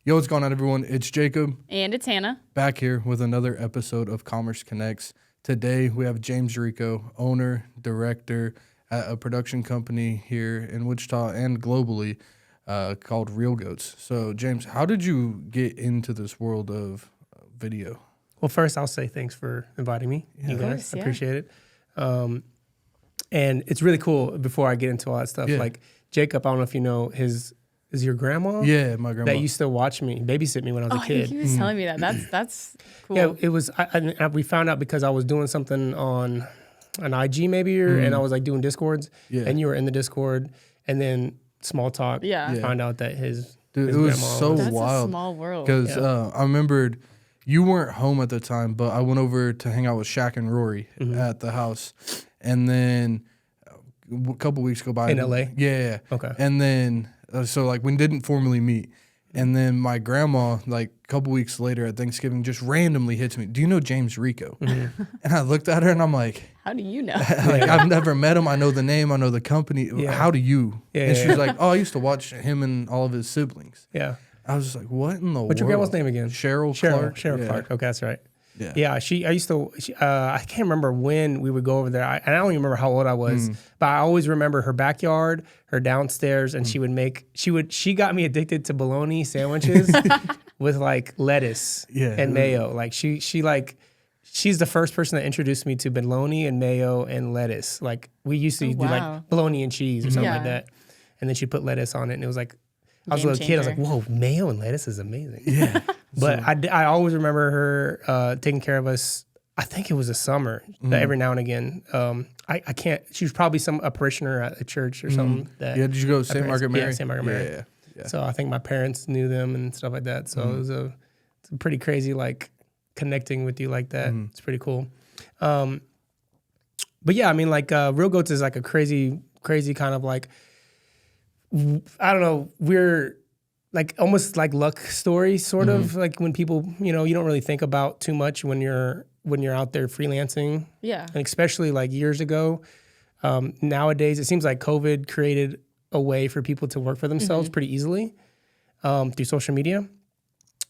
Yo, what's going on, everyone? It's Jacob. And it's Hannah. Back here with another episode of Commerce Connects. Today, we have James Rico, owner, director at a production company here in Wichita and globally called Real Goats. So, James, how did you get into this world of video? Well, first, I'll say thanks for inviting me. Yeah. You guys, I appreciate it. And it's really cool, before I get into all that stuff, like Jacob, I don't know if you know, is your grandma? Yeah, my grandma. That used to watch me, babysit me when I was a kid. He was telling me that. That's cool. Yeah, it was, we found out because I was doing something on an IG maybe, and I was like doing Discords, and you were in the Discord, and then small talk, found out that his Dude, it was so That's wild. a small world. Because I remembered you weren't home at the time, but I went over to hang out with Shaq and Rory at the house. And then a couple weeks go by. In LA? Yeah. Okay. And then, so like we didn't formally meet. And then my grandma, like a couple weeks later at Thanksgiving, just randomly hits me, "Do you know James Rico?" And I looked at her and I'm like, how do you know? like, I've never met him. I know the name. I know the company. Yeah. How do you? Yeah, and she was like, "Oh, I used to watch him and all of his siblings." Yeah. I was just like, what in the world? What's your grandma's name again? Cheryl Clark. Cheryl Clark. Okay, that's right. Yeah. Yeah, I used to, I can't remember when we would go over there. And I don't even remember how old I was, but I always remember her backyard, her downstairs, and she got me addicted to bologna sandwiches with like lettuce and mayo. Like she's the first person that introduced me to bologna and mayo and lettuce. Like we used to do like bologna and cheese or something like that. And then she put lettuce on it, and it was like, I was a little kid. I was like, whoa, mayo and lettuce is amazing. Yeah. But I always remember her taking care of us. I think it was a summer that every now and again. I can't. She was probably a parishioner at a church or something. Did you go to St. Margaret Mary? Yeah, St. Margaret Mary. Yeah. So I think my parents knew them and stuff like that. So it's a pretty crazy, like, connecting with you like that. It's pretty cool. But yeah, I mean, like, Real Goats is like a crazy kind of like, I don't know, we're like almost like luck story, sort of like when people, you don't really think about too much when you're out there freelancing. Yeah. And especially like years ago, nowadays it seems like COVID created a way for people to work for themselves pretty easily through social media.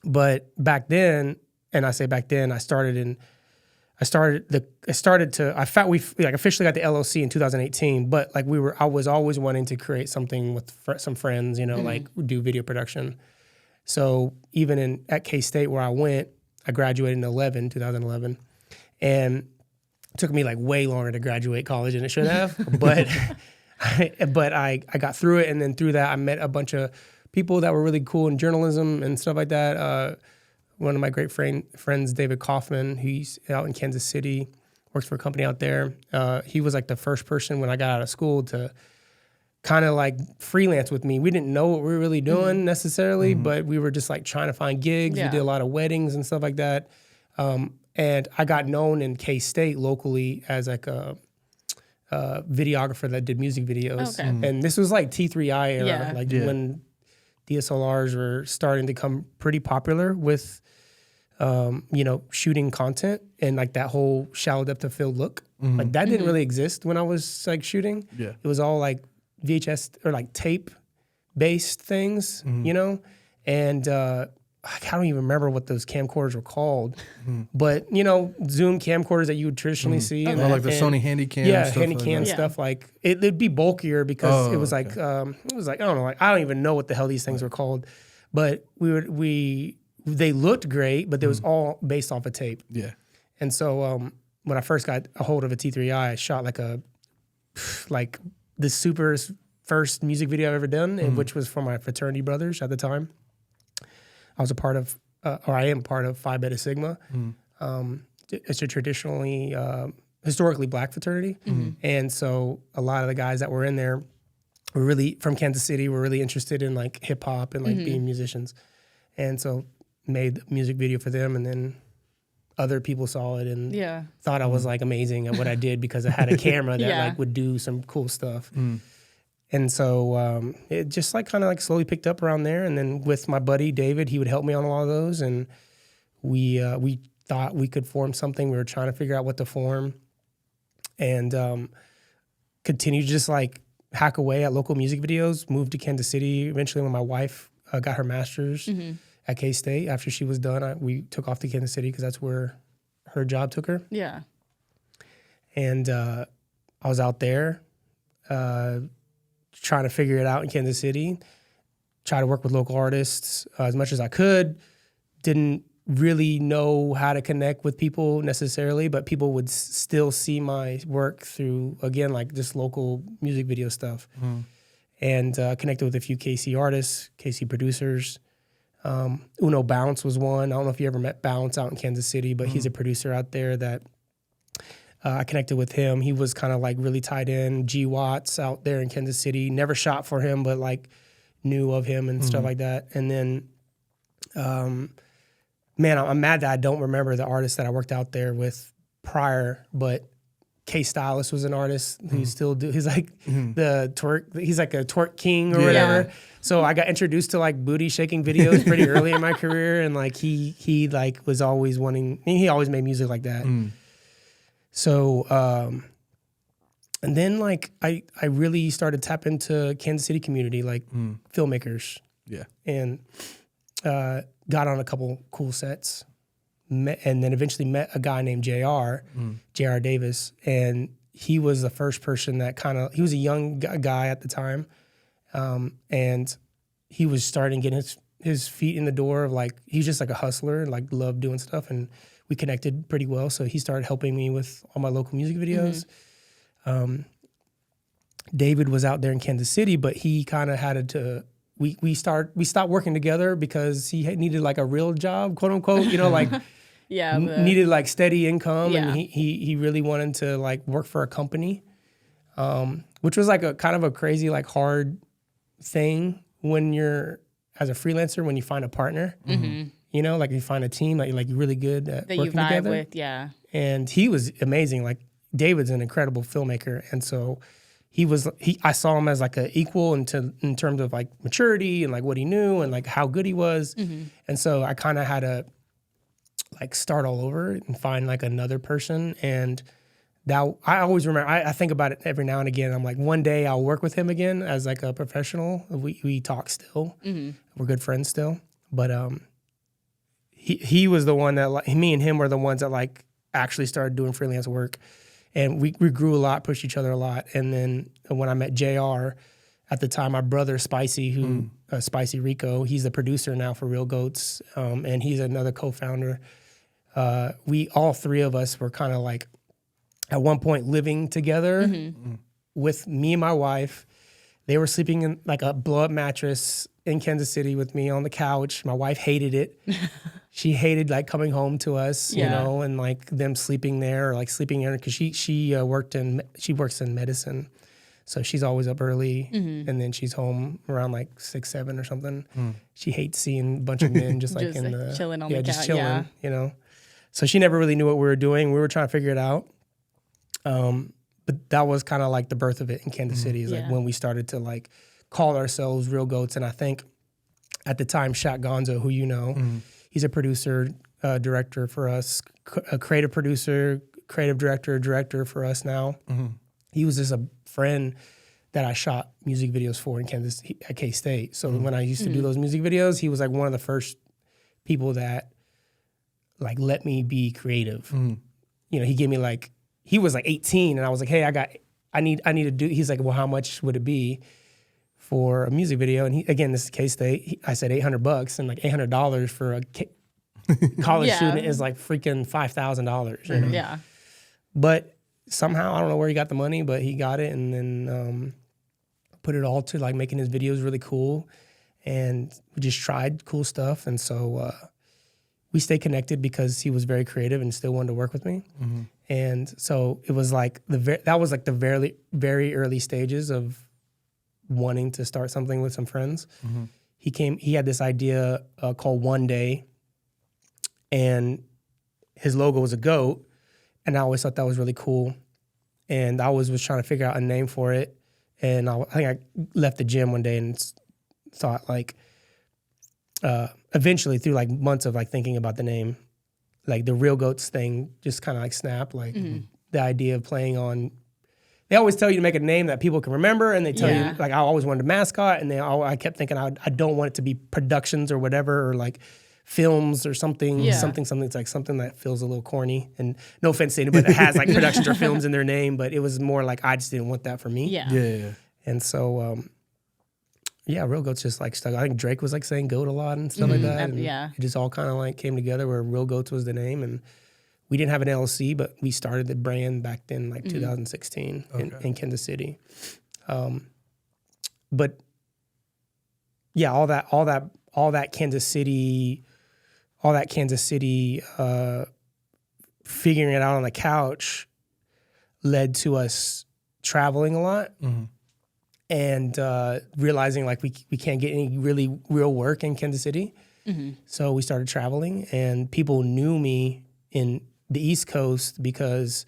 But back then, and I say back then, we officially got the LLC in 2018, but like I was always wanting to create something with some friends, like do video production. So even at K-State where I went, I graduated in 2011, and it took me like way longer to graduate college than it should have, but I got through it. And then through that, I met a bunch of people that were really cool in journalism and stuff like that. One of my great friends, David Kaufman, he's out in Kansas City, works for a company out there. He was like the first person when I got out of school to kind of like freelance with me. We didn't know what we were really doing necessarily, but we were just like trying to find gigs. We did a lot of weddings and stuff like that. And I got known in K-State locally as like a videographer that did music videos. Okay. And this was like T3I era, when DSLRs were starting to come pretty popular with, shooting content and like that whole shallow depth of field look. Like that didn't really exist when I was like shooting. Yeah. It was all like VHS or like tape based things, and I don't even remember what those camcorders were called, but Zoom camcorders that you would traditionally see. Okay. Like the Sony Handycam. Yeah, stuff Handycam like stuff. Like it'd be bulkier because it was like I don't know, like I don't even know what the hell these things were called, but they looked great, but it was all based off of tape. Yeah, and so when I first got a hold of a T3i, I shot like the super first music video I've ever done, which was for my fraternity brothers at the time. I was a part of, or I am part of Phi Beta Sigma. It's a traditionally, historically black fraternity. And so a lot of the guys that were in there were really, from Kansas City, were really interested in like hip hop and like being musicians. And so made a music video for them, and then other people saw it and thought I was like amazing at what I did because I had a camera that like would do some cool stuff. And so it just like kind of like slowly picked up around there. And then with my buddy David, he would help me on a lot of those. And we thought we could form something. We were trying to figure out what to form, and continue to just like hack away at local music videos. Moved to Kansas City eventually when my wife got her master's at K-State. After she was done, we took off to Kansas City because that's where her job took her. Yeah. And I was out there trying to figure it out in Kansas City, try to work with local artists as much as I could. Didn't really know how to connect with people necessarily, but people would still see my work through, again, like just local music video stuff. And connected with a few KC artists, KC producers. Uno Bounce was one. I don't know if you ever met Bounce out in Kansas City, but he's a producer out there that I connected with him. He was kind of like really tied in. G Watts out there in Kansas City. Never shot for him, but like knew of him and stuff like that. And then, man, I'm mad that I don't remember the artist that I worked out there with prior, but K Stylus was an artist who still he's like the twerk, he's like a twerk king or whatever. So I got introduced to like booty shaking videos pretty early in my career. And like he like was always wanting, he always made music like that. So, and then like I really started to tap into Kansas City community, like filmmakers. Yeah. And got on a couple cool sets. And then eventually met a guy named J.R. Davis. And he was the first person that he was a young guy at the time. And he was starting to get his feet in the door of like, he's just like a hustler, like loved doing stuff. And we connected pretty well. So he started helping me with all my local music videos. David was out there in Kansas City, but he kind of had to, we stopped working together because he needed like a real job, quote unquote, you know, like needed like steady income. And he really wanted to like work for a company, which was like a kind of a crazy, like hard thing when you're as a freelancer, when you find a partner, you know, like you find a team that you're like really good at that working you vibe together. with. Yeah. And he was amazing. Like David's an incredible filmmaker. And so I saw him as like an equal in terms of like maturity and like what he knew and like how good he was. And so I kind of had to like start all over and find like another person. And that I always remember, I think about it every now and again. I'm like, one day I'll work with him again as like a professional. We talk still. We're good friends still. But he was the one that like, me and him were the ones that like actually started doing freelance work. And we grew a lot, pushed each other a lot. And then when I met JR, at the time, my brother Spicy, Spicy Rico, he's the producer now for Real Goats, and he's another co-founder. All three of us were kind of like, at one point, living together with me and my wife. They were sleeping in like a blow-up mattress in Kansas City with me on the couch. My wife hated it. She hated like coming home to us, you know, and like them sleeping there or like sleeping in because she works in medicine, so she's always up early and then she's home around like 6, 7 or something. She hates seeing a bunch of men just like in the chilling on the couch, just chilling, you know. So she never really knew what we were doing. We were trying to figure it out. But that was kind of like the birth of it in Kansas City is like when we started to like call ourselves Real Goats. And I think at the time, Shaq Gonzo, who you know, he's a producer, director for us, a creative producer, creative director for us now. He was just a friend that I shot music videos for in Kansas at K-State. So when I used to do those music videos, he was like one of the first people that like let me be creative. You know, he gave me like, he was like 18 and I was like, hey, I need to do, he's like, well, how much would it be for a music video? And again, this is K-State. I said $800 and like $800 for a college student is like freaking $5,000. You know? Yeah. But somehow, I don't know where he got the money, but he got it and then put it all to like making his videos really cool. And we just tried cool stuff. And so we stayed connected because he was very creative and still wanted to work with me. And so it was like that was like the very, very early stages of wanting to start something with some friends. He had this idea called One Day, and his logo was a goat, and I always thought that was really cool. And I always was trying to figure out a name for it. And I think I left the gym one day and thought like, eventually through like months of like thinking about the name, like the Real Goats thing just kind of like snapped, like the idea of playing on they always tell you to make a name that people can remember, and they tell Yeah. you, like, I always wanted a mascot, and I kept thinking I don't want it to be productions or whatever, or like films or something. Yeah. It's like something that feels a little corny. And no offense to anybody that has like productions or films in their name, but it was more like I just didn't want that for me. Yeah. Yeah. And so, Real Goats just like stuck. I think Drake was like saying goat a lot and stuff like that. And Yeah. it just all kind of like came together where Real Goats was the name. And we didn't have an LLC, but we started the brand back then, like 2016 in Kansas City. But yeah, all that Kansas City, figuring it out on the couch led to us traveling a lot. And realizing like we can't get any really real work in Kansas City. So we started traveling, and people knew me in the East Coast because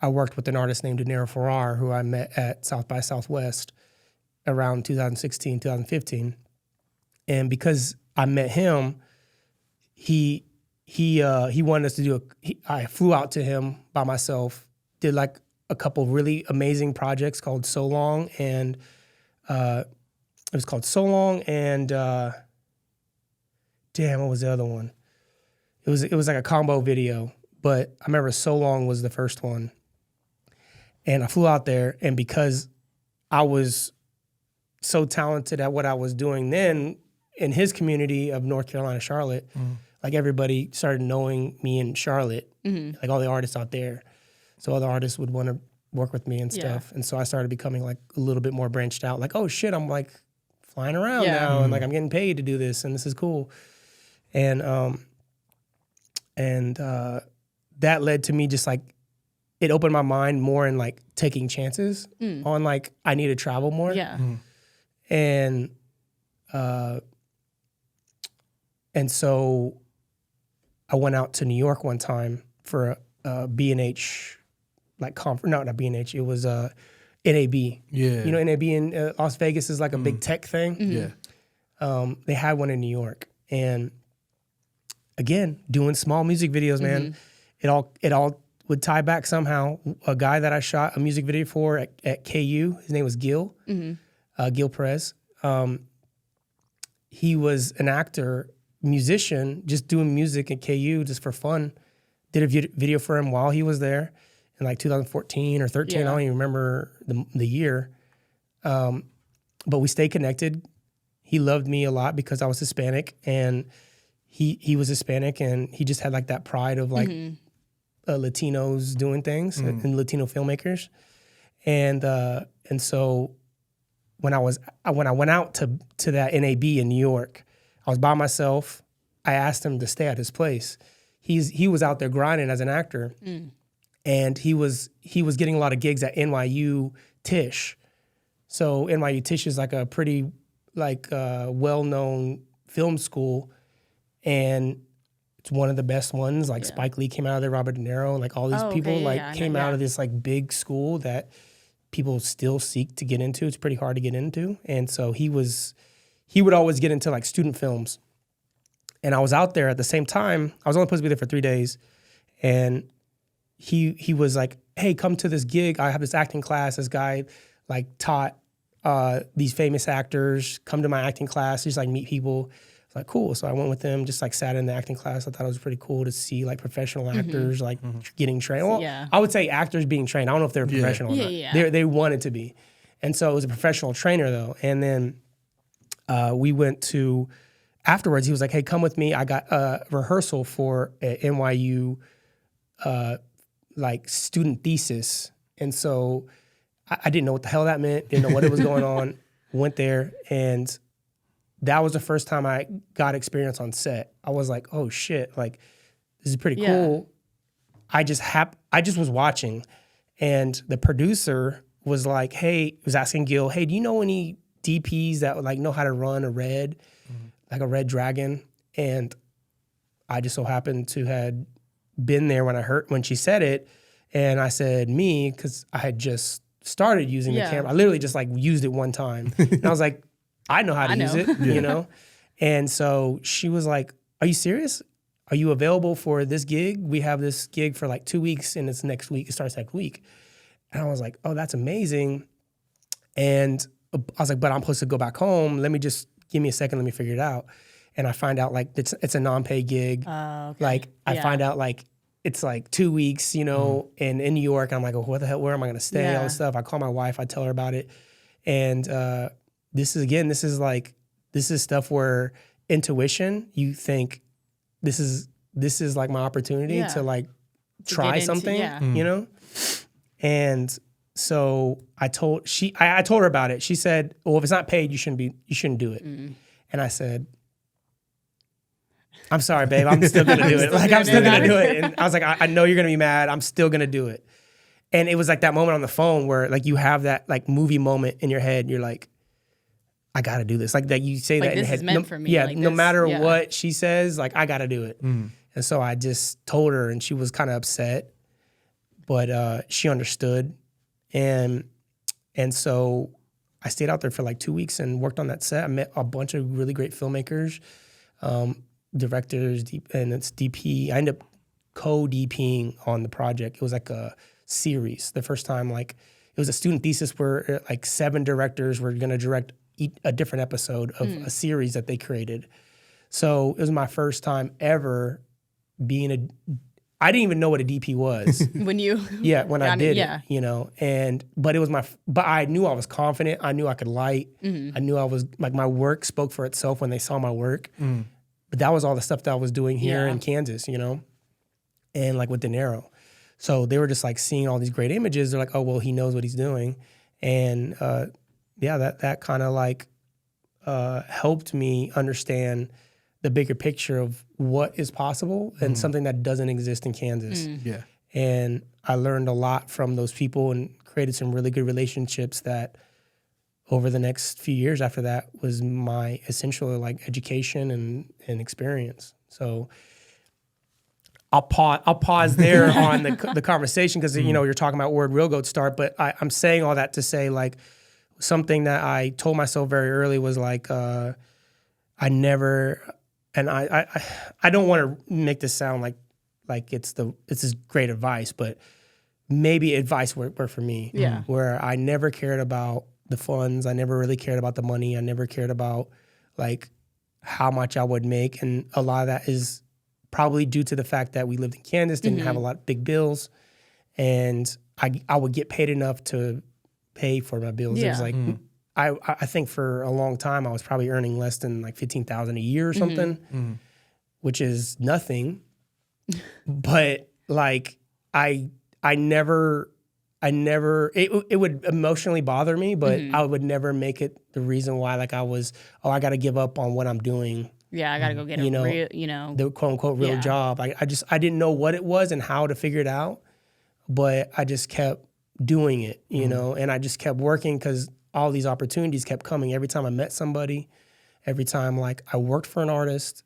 I worked with an artist named De Niro Ferrar, who I met at South by Southwest around 2016, 2015. And because I met him, he wanted us to do I flew out to him by myself, did like a couple really amazing projects called So Long, and it was called So Long, and what was the other one? It was like a combo video, but I remember So Long was the first one. And I flew out there, and because I was so talented at what I was doing then in his community of North Carolina, Charlotte, like everybody started knowing me in Charlotte, like all the artists out there. So other artists would want to work with me and stuff. And so I started becoming like a little bit more branched out. Like, oh shit, I'm like flying around now, and like I'm getting paid to do this, and this is cool. And that led to me just like, it opened my mind more in like taking chances on like, I need to travel more. Yeah. And so I went out to New York one time for a B&H like conference. No, not B&H. It was NAB. Yeah. You know, NAB in Las Vegas is like a big tech thing. Yeah. They had one in New York, and again, doing small music videos, man. It all would tie back somehow. A guy that I shot a music video for at KU, his name was Gil, Gil Perez. He was an actor, musician, just doing music at KU just for fun. Did a video for him while he was there in like 2014 or 13. I don't even remember the year. But we stayed connected. He loved me a lot because I was Hispanic, and he was Hispanic, and he just had like that pride of like Latinos doing things and Latino filmmakers. And so when I went out to that NAB in New York, I was by myself. I asked him to stay at his place. He was out there grinding as an actor, and he was getting a lot of gigs at NYU Tisch. So NYU Tisch is like a pretty like well-known film school, and it's one of the best ones. Like Spike Lee came out of there, Robert De Niro, like all these people came out of this like big school that people still seek to get into. It's pretty hard to get into. And so he would always get into like student films. And I was out there at the same time. I was only supposed to be there for 3 days. And he was like, hey, come to this gig. I have this acting class. This guy like taught these famous actors, come to my acting class, just like meet people. It's like, cool. So I went with them, just like sat in the acting class. I thought it was pretty cool to see like professional actors like getting trained. Well, I would say actors being trained. I don't know if they're professional or not. They wanted to be. And so it was a professional trainer though. And then we went to, afterwards he was like, hey, come with me. I got a rehearsal for an NYU like student thesis. And so I didn't know what the hell that meant, didn't know what it was going on, went there, and that was the first time I got experience on set. I was like, oh shit, like this is pretty cool. I just was watching, and the producer was like, hey, was asking Gil, hey, do you know any DPs that would like know how to run a red, like a red dragon? And I just so happened to had been there when she said it, and I said me, because I had just started using the camera. I literally just like used it one time. And I was like, I know how to use it, you know? And so she was like, are you serious? Are you available for this gig? We have this gig for like 2 weeks, and it's next week. It starts next week. And I was like, oh, that's amazing. And I was like, but I'm supposed to go back home. Give me a second. Let me figure it out. And I find out like it's a non-paid gig. Okay. Like I find out like it's like 2 weeks, and in New York. I'm like, oh, what the hell? Where am I going to stay? All this stuff. I call my wife. I tell her about it. And this is stuff where intuition, you think this is like my opportunity to like try something, And so I told her about it. She said, well, if it's not paid, you shouldn't do it. And I said, I'm sorry, babe. I'm still going to do it. Like, I'm still going to do it. And I was like, I know you're going to be mad. I'm still going to do it. And it was like that moment on the phone where like you have that like movie moment in your head. You're like, I got to do this. Like that you say like that in your head. This is meant for me. Yeah. Like no this, matter what she says, like I got to do it. And so I just told her and she was kind of upset, but she understood. And so I stayed out there for like 2 weeks and worked on that set. I met a bunch of really great filmmakers, directors, and it's DP. I ended up co-DPing on the project. It was like a series. The first time, like it was a student thesis where like 7 directors were going to direct a different episode of a series that they created. So it was my first time ever being I didn't even know what a DP was. When I did it, but I knew I was confident. I knew I could light. I knew I was like, my work spoke for itself when they saw my work. But that was all the stuff that I was doing here in Kansas, and like with De Niro. So they were just like seeing all these great images. They're like, oh, well, he knows what he's doing. And that kind of like helped me understand the bigger picture of what is possible and something that doesn't exist in Kansas. Yeah. And I learned a lot from those people and created some really good relationships that over the next few years after that was my essential like education and experience. So I'll pause there on the conversation because you're talking about where Real Goat start, but I'm saying all that to say like something that I told myself very early was like I never. And I don't want to make this sound like it's this great advice, but maybe advice worked for me. Yeah. Where I never cared about the funds. I never really cared about the money. I never cared about like how much I would make. And a lot of that is probably due to the fact that we lived in Kansas, didn't have a lot of big bills. And I would get paid enough to pay for my bills. It was like I think for a long time I was probably earning less than like $15,000 a year or something, which is nothing. But like I never it would emotionally bother me, but I would never make it the reason why like I got to give up on what I'm doing. Yeah, I got to go get a real, the quote unquote real job. I didn't know what it was and how to figure it out, but I just kept doing it, and I just kept working because all these opportunities kept coming. Every time I met somebody, every time like I worked for an artist,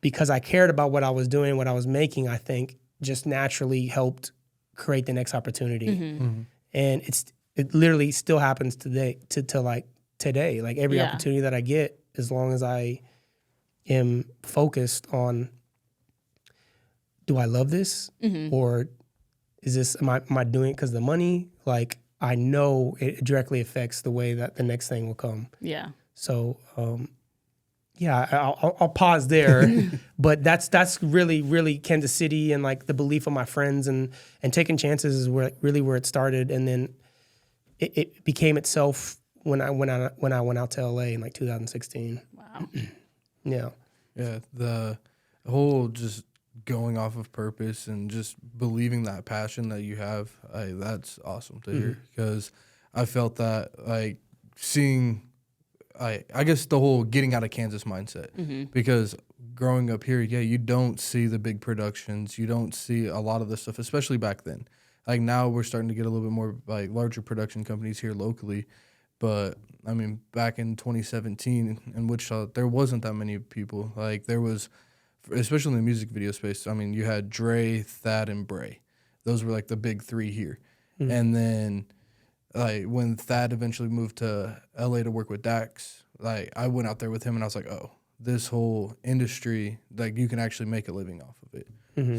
because I cared about what I was doing, what I was making, I think just naturally helped create the next opportunity. And it literally still happens today to like today. Like every opportunity that I get, as long as I am focused on, do I love this? Or is this, am I doing it because of the money? Like, I know it directly affects the way that the next thing will come. Yeah. So, I'll pause there. But that's really, really Kansas City and like the belief of my friends and taking chances is where it started. And then it became itself when I went out to LA in like 2016. Wow. Yeah. Yeah. The whole just going off of purpose and just believing that passion that you have, that's awesome to hear, because I felt that like seeing, I guess the whole getting out of Kansas mindset, because growing up here, you don't see the big productions, you don't see a lot of this stuff, especially back then. Like now we're starting to get a little bit more like larger production companies here locally, but I mean back in 2017 in Wichita, there wasn't that many people. Like there was, especially in the music video space, I mean, you had Dre, Thad, and Bray. Those were like the big 3 here. And then like when Thad eventually moved to LA to work with Dax, like I went out there with him and I was like, oh, this whole industry, like you can actually make a living off of it.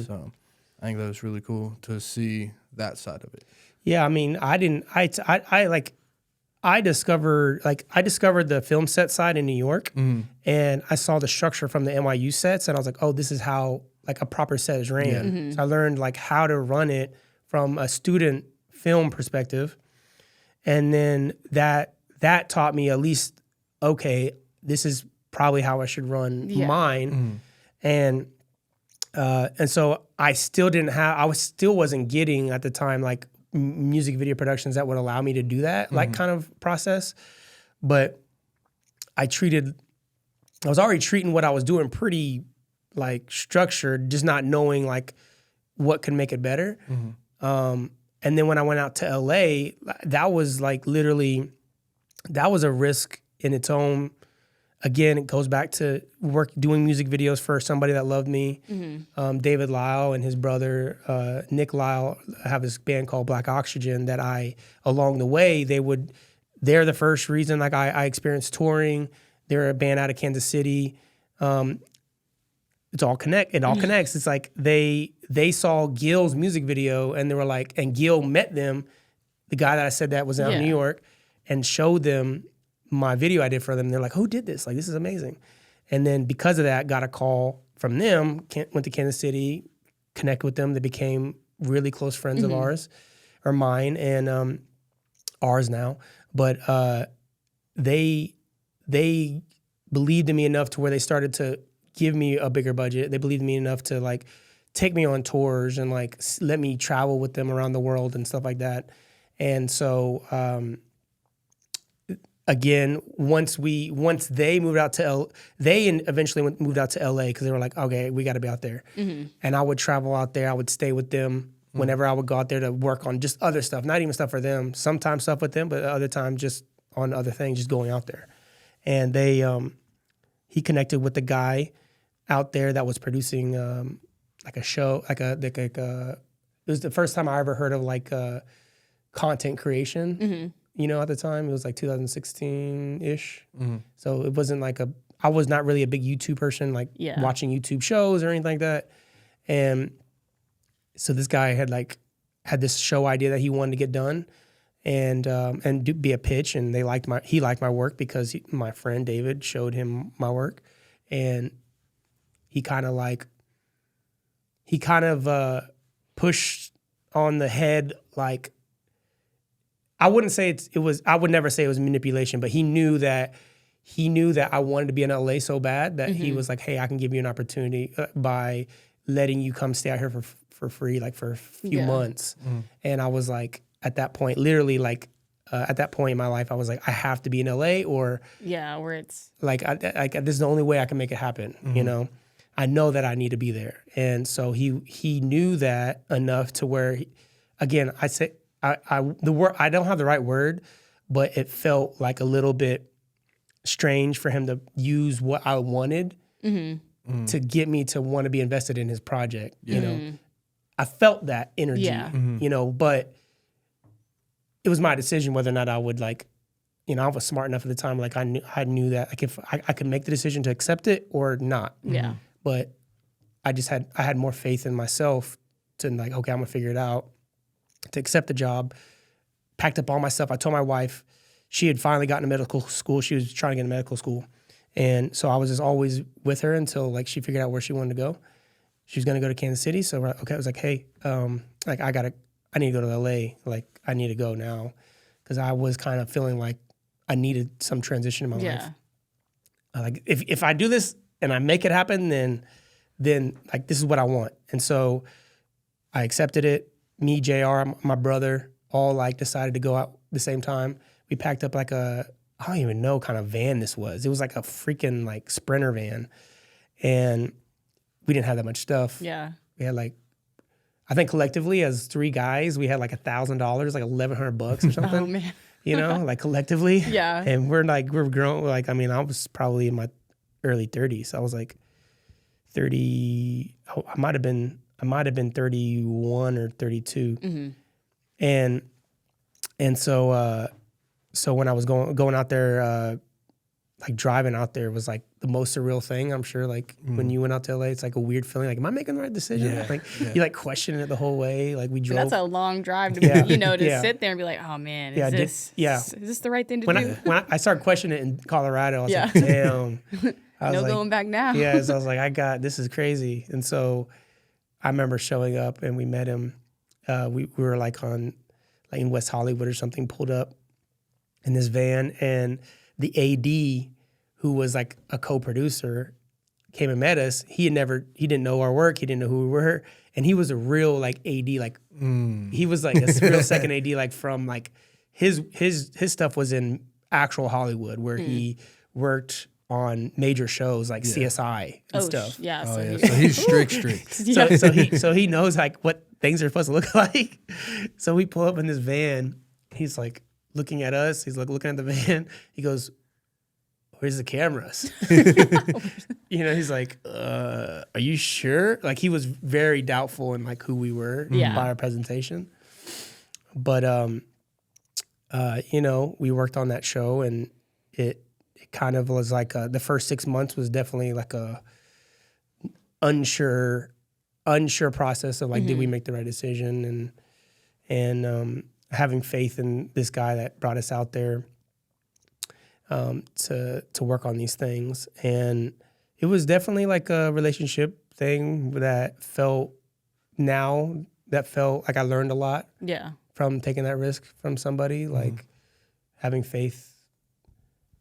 So I think that was really cool to see that side of it. Yeah, I mean, I discovered the film set side in New York, and I saw the structure from the NYU sets, and I was like, oh, this is how like a proper set is ran. Yeah. So I learned like how to run it from a student film perspective, and then that taught me at least, okay, this is probably how I should run mine, and so I still wasn't getting at the time like music video productions that would allow me to do that like kind of process, but I was already treating what I was doing pretty like structured, just not knowing like what could make it better. And then when I went out to LA, that was like literally, that was a risk in its own. Again, it goes back to doing music videos for somebody that loved me. David Lyle and his brother, Nick Lyle, have this band called Black Oxygen that along the way, they're the first reason like I experienced touring. They're a band out of Kansas City. It all connects. It's like they saw Gil's music video and they were like, and Gil met them, the guy that I said that was out in New York, and showed them my video I did for them. They're like, who did this? Like, this is amazing. And then because of that, got a call from them, went to Kansas City, connected with them. They became really close friends of ours, or mine, and ours now. But they believed in me enough to where they started to give me a bigger budget. They believed in me enough to like take me on tours and like let me travel with them around the world and stuff like that. And so again, once they moved out to eventually moved out to LA because they were like, okay, we got to be out there. And I would travel out there. I would stay with them whenever I would go out there to work on just other stuff, not even stuff for them. Sometimes stuff with them, but other times just on other things, just going out there. And he connected with the guy out there that was producing like a show, it was the first time I ever heard of like content creation. You know, at the time it was like 2016-ish. So it wasn't like I was not really a big YouTube person, like watching YouTube shows or anything like that. And so this guy had this show idea that he wanted to get done and be a pitch, and he liked my work because my friend David showed him my work, and he kind of pushed on the head, like, I wouldn't say I would never say it was manipulation, but he knew that I wanted to be in LA so bad that he was like, hey, I can give you an opportunity by letting you come stay out here for free, like for a few months. And I was like, at that point, literally like, at that point in my life, I was like, I have to be in LA or where it's like, this is the only way I can make it happen. You know, I know that I need to be there. And so he knew that enough to where, again, I say, the word, I don't have the right word, but it felt like a little bit strange for him to use what I wanted to get me to want to be invested in his project. You know, I felt that energy, you know, but it was my decision whether or not I would like, you know, I was smart enough at the time. Like I knew that like if I could make the decision to accept it or not. Yeah. But I had more faith in myself to like, okay, I'm gonna figure it out, to accept the job. Packed up all my stuff. I told my wife, she had finally gotten to medical school. She was trying to get into medical school. And so I was just always with her until like she figured out where she wanted to go. She was gonna go to Kansas City. So okay, I was like, hey, like I need to go to LA. Like I need to go now. Cause I was kind of feeling like I needed some transition in my life. Like if I do this and I make it happen, then like this is what I want. And so I accepted it. Me, JR, my brother, all like decided to go out the same time. We packed up like I don't even know kind of van this was. It was like a freaking like Sprinter van. And we didn't have that much stuff. Yeah. We had like, I think collectively as 3 guys, we had like $1,000, like $1,100 or something. Oh man. You know, like collectively. Yeah. And we're grown. Like, I mean, I was probably in my early 30s. I was like 30, I might have been 31 or 32. And so when I was going out there, like driving out there was like the most surreal thing. I'm sure like when you went out to LA, it's like a weird feeling. Like, am I making the right decision? Yeah, Like you like questioning it the whole way. Like we drove. That's a long drive to, sit there and be like, oh man, is this the right thing to do? When I started questioning it in Colorado, I was like, damn. I was going back now. Yeah, so I was like, this is crazy. And so I remember showing up and we met him. We were like in West Hollywood or something, pulled up in this van, and the AD, who was like a co-producer, came and met us. He didn't know our work. He didn't know who we were. And he was a real like AD, like he was like a real second AD, like from like his stuff was in actual Hollywood where he worked on major shows like CSI and stuff. So he's strict. So he knows like what things are supposed to look like. So we pull up in this van. He's like looking at us. He's like looking at the van. He goes, "Where's the cameras?" He's like, "Are you sure?" Like he was very doubtful in like who we were by our presentation. But we worked on that show, and it kind of was like the first 6 months was definitely like a unsure process of like, did we make the right decision, and having faith in this guy that brought us out there to work on these things. And it was definitely like a relationship thing that felt like I learned a lot from taking that risk from somebody, like having faith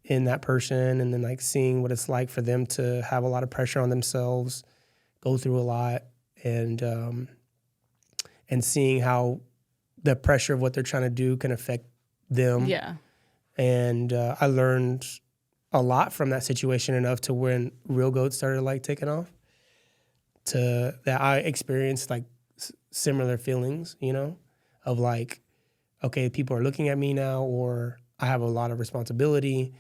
in that person, and then like seeing what it's like for them to have a lot of pressure on themselves, go through a lot, and seeing how the pressure of what they're trying to do can affect them. Yeah. And I learned a lot from that situation, enough to when Real Goat started like taking off, to that I experienced like similar feelings, of like, okay, people are looking at me now, or I have a lot of responsibility.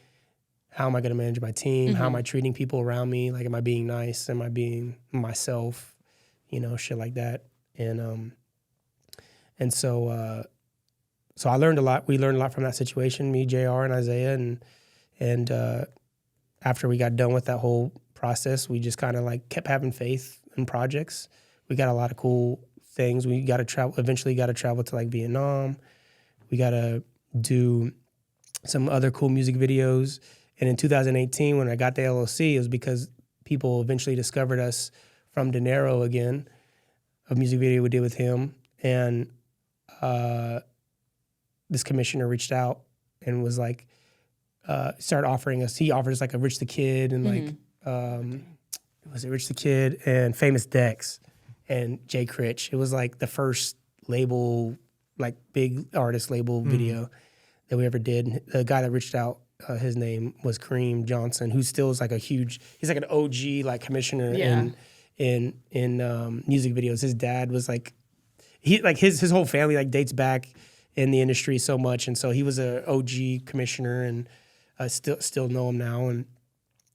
How am I going to manage my team? How am I treating people around me? Like, am I being nice? Am I being myself? Shit like that. And so I learned a lot. We learned a lot from that situation, me, JR, and Isaiah. And after we got done with that whole process, we just kind of like kept having faith in projects. We got a lot of cool things. We got to travel, eventually got to travel to like Vietnam. We got to do some other cool music videos. And in 2018, when I got the LLC, it was because people eventually discovered us from De Niro again, a music video we did with him. And this commissioner reached out and was like, started offering us, he offered us like a Rich the Kid and like, was it Rich the Kid and Famous Dex and Jay Critch. It was like the first label, like big artist label video that we ever did. The guy that reached out, his name was Kareem Johnson, who still is like he's like an OG like commissioner in music videos. His dad was like, his whole family like dates back in the industry so much, and so he was a OG commissioner, and still know him now, and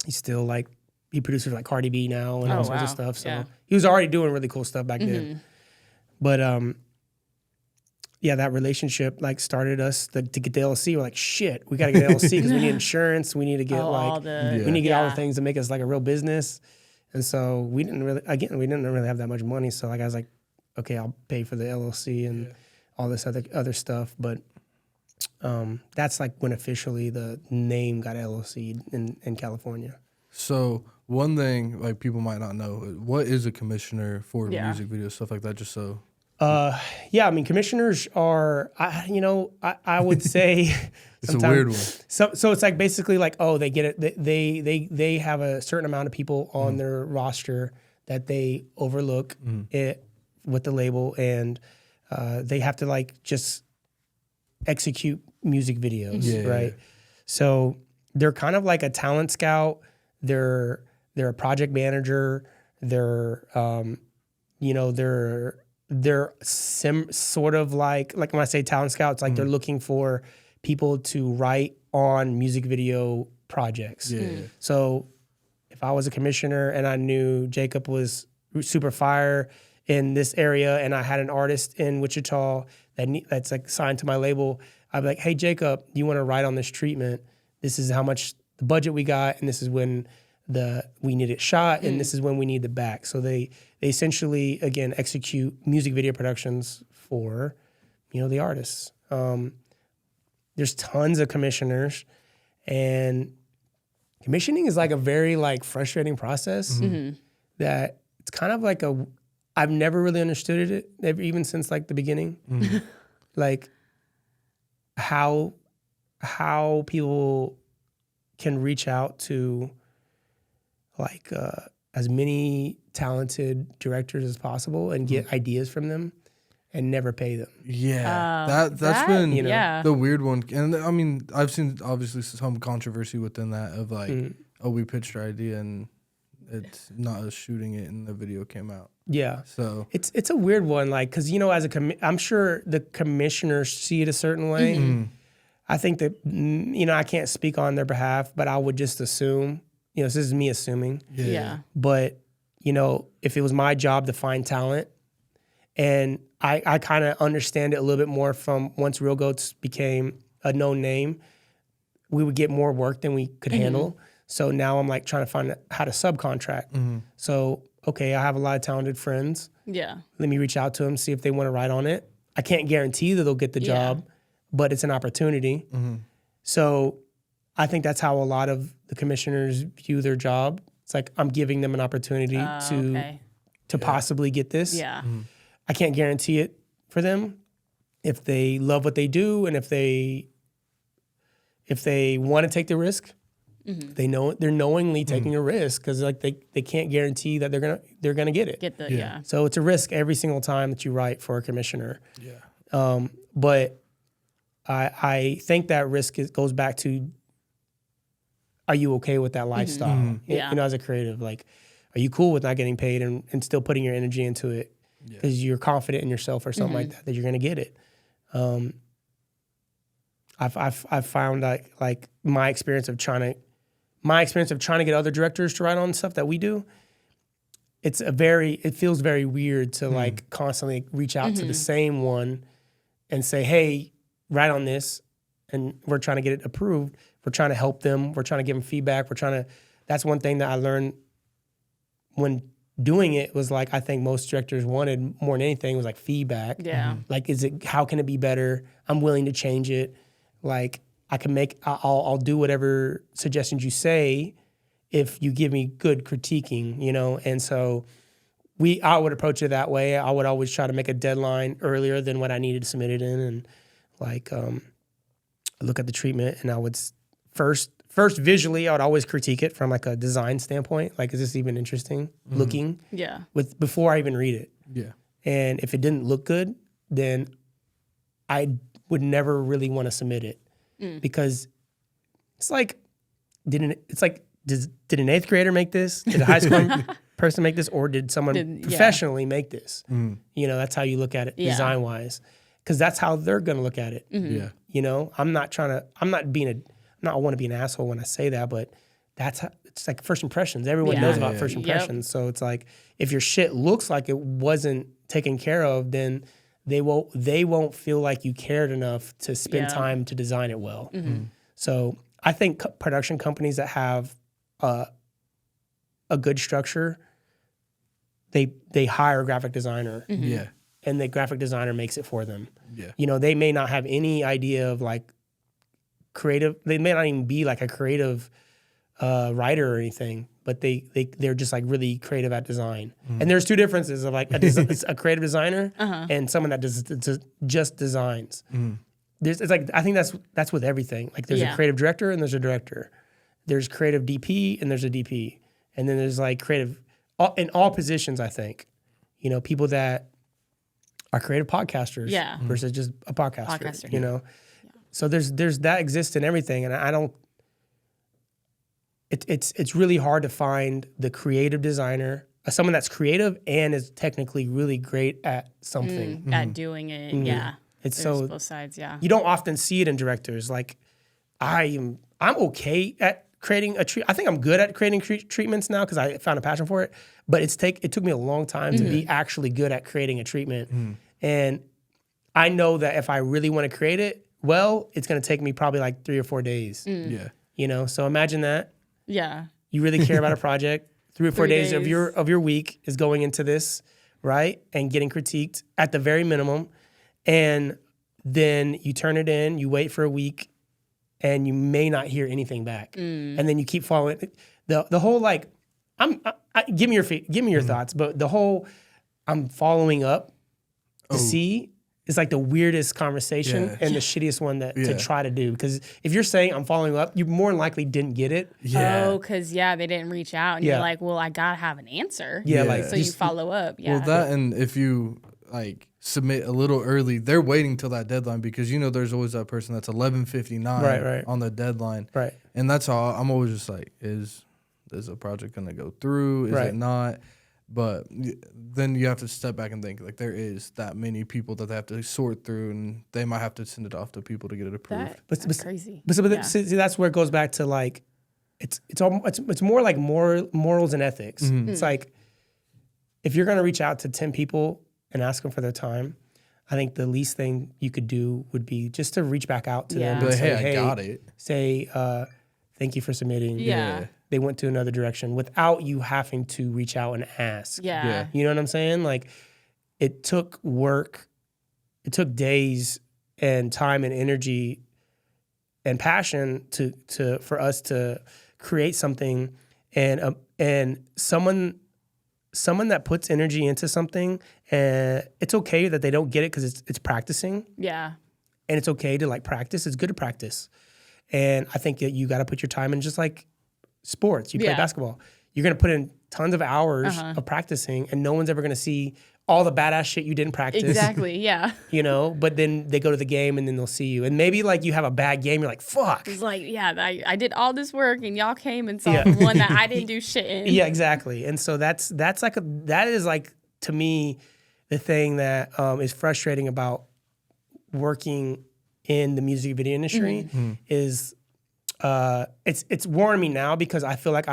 he's still like, he produces like Cardi B now and all sorts of stuff. So he was already doing really cool stuff back then. But that relationship like started us to get the LLC. We're like, shit, we got to get LLC because we need insurance. We need to get we need to get all the things to make us like a real business. And so we didn't really have that much money. So like I was like, okay, I'll pay for the LLC and all this other stuff. But that's like when officially the name got LLC in California. So one thing like people might not know, what is a commissioner for music videos, stuff like that, just so. I mean, commissioners are, I would say it's a weird one. So it's like basically like, they get it. They have a certain amount of people on their roster that they overlook it with the label, and they have to like just execute music videos, right? So they're kind of like a talent scout. They're a project manager. They're sort of like when I say talent scouts, like they're looking for people to write on music video projects. So if I was a commissioner and I knew Jacob was super fire in this area, and I had an artist in Wichita that's like signed to my label, I'd be like, hey Jacob, you want to write on this treatment? This is how much the budget we got, and this is when we need it shot, and this is when we need the back. So they essentially, again, execute music video productions for, the artists. There's tons of commissioners, and commissioning is like a very like frustrating process that it's kind of like I've never really understood it, even since like the beginning. Like how people can reach out to like as many talented directors as possible and get ideas from them and never pay them. Yeah, that's been the weird one. And I mean, I've seen obviously some controversy within that of like, we pitched our idea and it's not us shooting it and the video came out. Yeah. So it's a weird one, like, because as I'm sure the commissioners see it a certain way. I think that I can't speak on their behalf, but I would just assume. This is me assuming. Yeah. But if it was my job to find talent, and I kind of understand it a little bit more from once Real Goats became a known name, we would get more work than we could handle. So now I'm like trying to find how to subcontract. So, okay, I have a lot of talented friends. Yeah. Let me reach out to them, see if they want to write on it. I can't guarantee that they'll get the job, but it's an opportunity. So I think that's how a lot of the commissioners view their job. It's like, I'm giving them an opportunity to possibly get this. Yeah. I can't guarantee it for them. If they love what they do and if they want to take the risk, they know they're knowingly taking a risk because like they can't guarantee that they're gonna get it. So it's a risk every single time that you write for a commissioner. But I think that risk goes back to, are you okay with that lifestyle? As a creative, like, are you cool with not getting paid and still putting your energy into it because you're confident in yourself or something like that you're gonna get it? I've found like my experience of trying to get other directors to write on stuff that we do. It feels very weird to like constantly reach out to the same one and say, hey, write on this, and we're trying to get it approved. We're trying to help them. We're trying to give them feedback. That's one thing that I learned when doing it was like, I think most directors wanted more than anything was like feedback. Yeah. Like, how can it be better? I'm willing to change it. Like, I'll do whatever suggestions you say if you give me good critiquing, And so I would approach it that way. I would always try to make a deadline earlier than what I needed to submit it in, and like look at the treatment. And I would first visually, I would always critique it from like a design standpoint. Like, is this even interesting looking? Yeah. Before I even read it. Yeah. And if it didn't look good, then I would never really want to submit it because it's like, did an 8th grader make this? Did a high school person make this, or did someone professionally make this? That's how you look at it design wise, because that's how they're going to look at it. I want to be an asshole when I say that, but it's like first impressions. Everyone knows about first impressions. So it's like, if your shit looks like it wasn't taken care of, then they won't feel like you cared enough to spend time to design it well. So I think production companies that have a good structure, they hire a graphic designer. And the graphic designer makes it for them. They may not have any idea of like creative. They may not even be like a creative writer or anything, but they're just like really creative at design. And there's two differences of like a creative designer and someone that just designs. It's like, I think that's with everything. Like, there's a creative director and there's a director. There's creative DP and there's a DP. And then there's like creative in all positions, I think. People that are creative podcasters versus just a podcaster. So there's that exists in everything, and I don't. It's really hard to find the creative designer, someone that's creative and is technically really great at something. At doing it, It's There's both sides, You don't often see it in directors. Like, I'm okay at creating a treat. I think I'm good at creating treatments now because I found a passion for it. But it took me a long time to be actually good at creating a treatment. And I know that if I really want to create it well, it's going to take me probably like 3 or 4 days. You know, so imagine that. Yeah. You really care about a project. 3 or 4 days of your week is going into this, right? And getting critiqued at the very minimum. And then you turn it in, you wait for a week, and you may not hear anything back. And then you keep following. The whole like, give me your thoughts, but the whole I'm following up to see is like the weirdest conversation and the shittiest one to try to do. Because if you're saying I'm following up, you more than likely didn't get it. Yeah. Oh, because they didn't reach out. And you're like, well, I got to have an answer. Yeah, like so you follow up. Yeah. Well, that, and if you like submit a little early, they're waiting till that deadline because there's always that person that's 11:59 on the deadline. Right. And that's how I'm always just like, is a project going to go through? Is it not? But then you have to step back and think, like, there is that many people that they have to sort through, and they might have to send it off to people to get it approved. That's crazy. But see, that's where it goes back to, like, it's more like morals and ethics. Mm-hmm. It's like, if you're going to reach out to 10 people and ask them for their time, I think the least thing you could do would be just to reach back out to them and say, hey, I got it. Say, thank you for submitting. Yeah. They went to another direction without you having to reach out and ask. Yeah. You know what I'm saying? Like, it took work. It took days and time and energy and passion for us to create something. And someone that puts energy into something, it's okay that they don't get it because it's practicing. Yeah. And it's okay to, like, practice. It's good to practice. And I think that you got to put your time in, just like sports. You play basketball. You're going to put in tons of hours of practicing, and no one's ever going to see all the badass shit you didn't practice. Exactly, yeah. But then they go to the game, and then they'll see you. And maybe, like, you have a bad game, you're like, fuck. It's like, I did all this work, and y'all came and saw one that I didn't do shit in. Yeah, exactly. And so that is like, to me, the thing that is frustrating about working in the music video industry is it's worn me now, because I feel like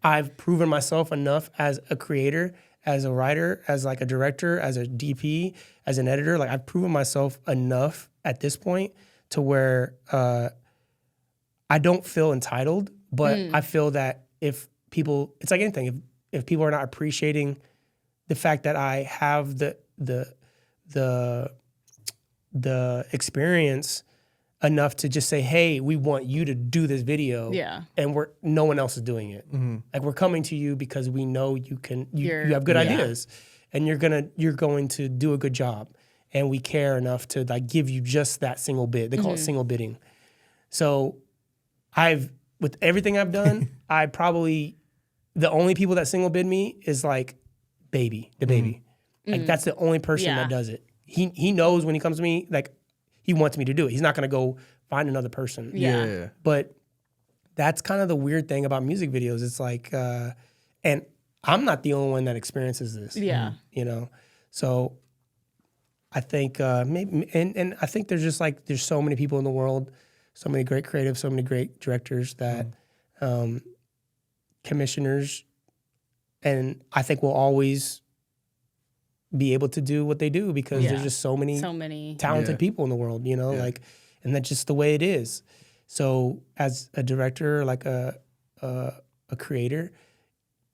I've proven myself enough as a creator, as a writer, as like a director, as a DP, as an editor. Like, I've proven myself enough at this point to where I don't feel entitled, but I feel that if people, it's like anything, if people are not appreciating the fact that I have the experience enough to just say, hey, we want you to do this video. Yeah. And no one else is doing it. Mm-hmm. Like, we're coming to you because we know you have good ideas, and you're going to do a good job. And we care enough to, like, give you just that single bid. They call it single bidding. So with everything I've done, the only people that single bid me is, like, DaBaby. Like, that's the only person that does it. He knows when he comes to me, like, he wants me to do it. He's not going to go find another person. Yeah. But that's kind of the weird thing about music videos. It's like, and I'm not the only one that experiences this. Yeah. So I think maybe, and I think there's so many people in the world, so many great creatives, so many great directors that commissioners, and I think will always be able to do what they do, because there's just so many talented people in the world, like, and that's just the way it is. So as a director, like a creator,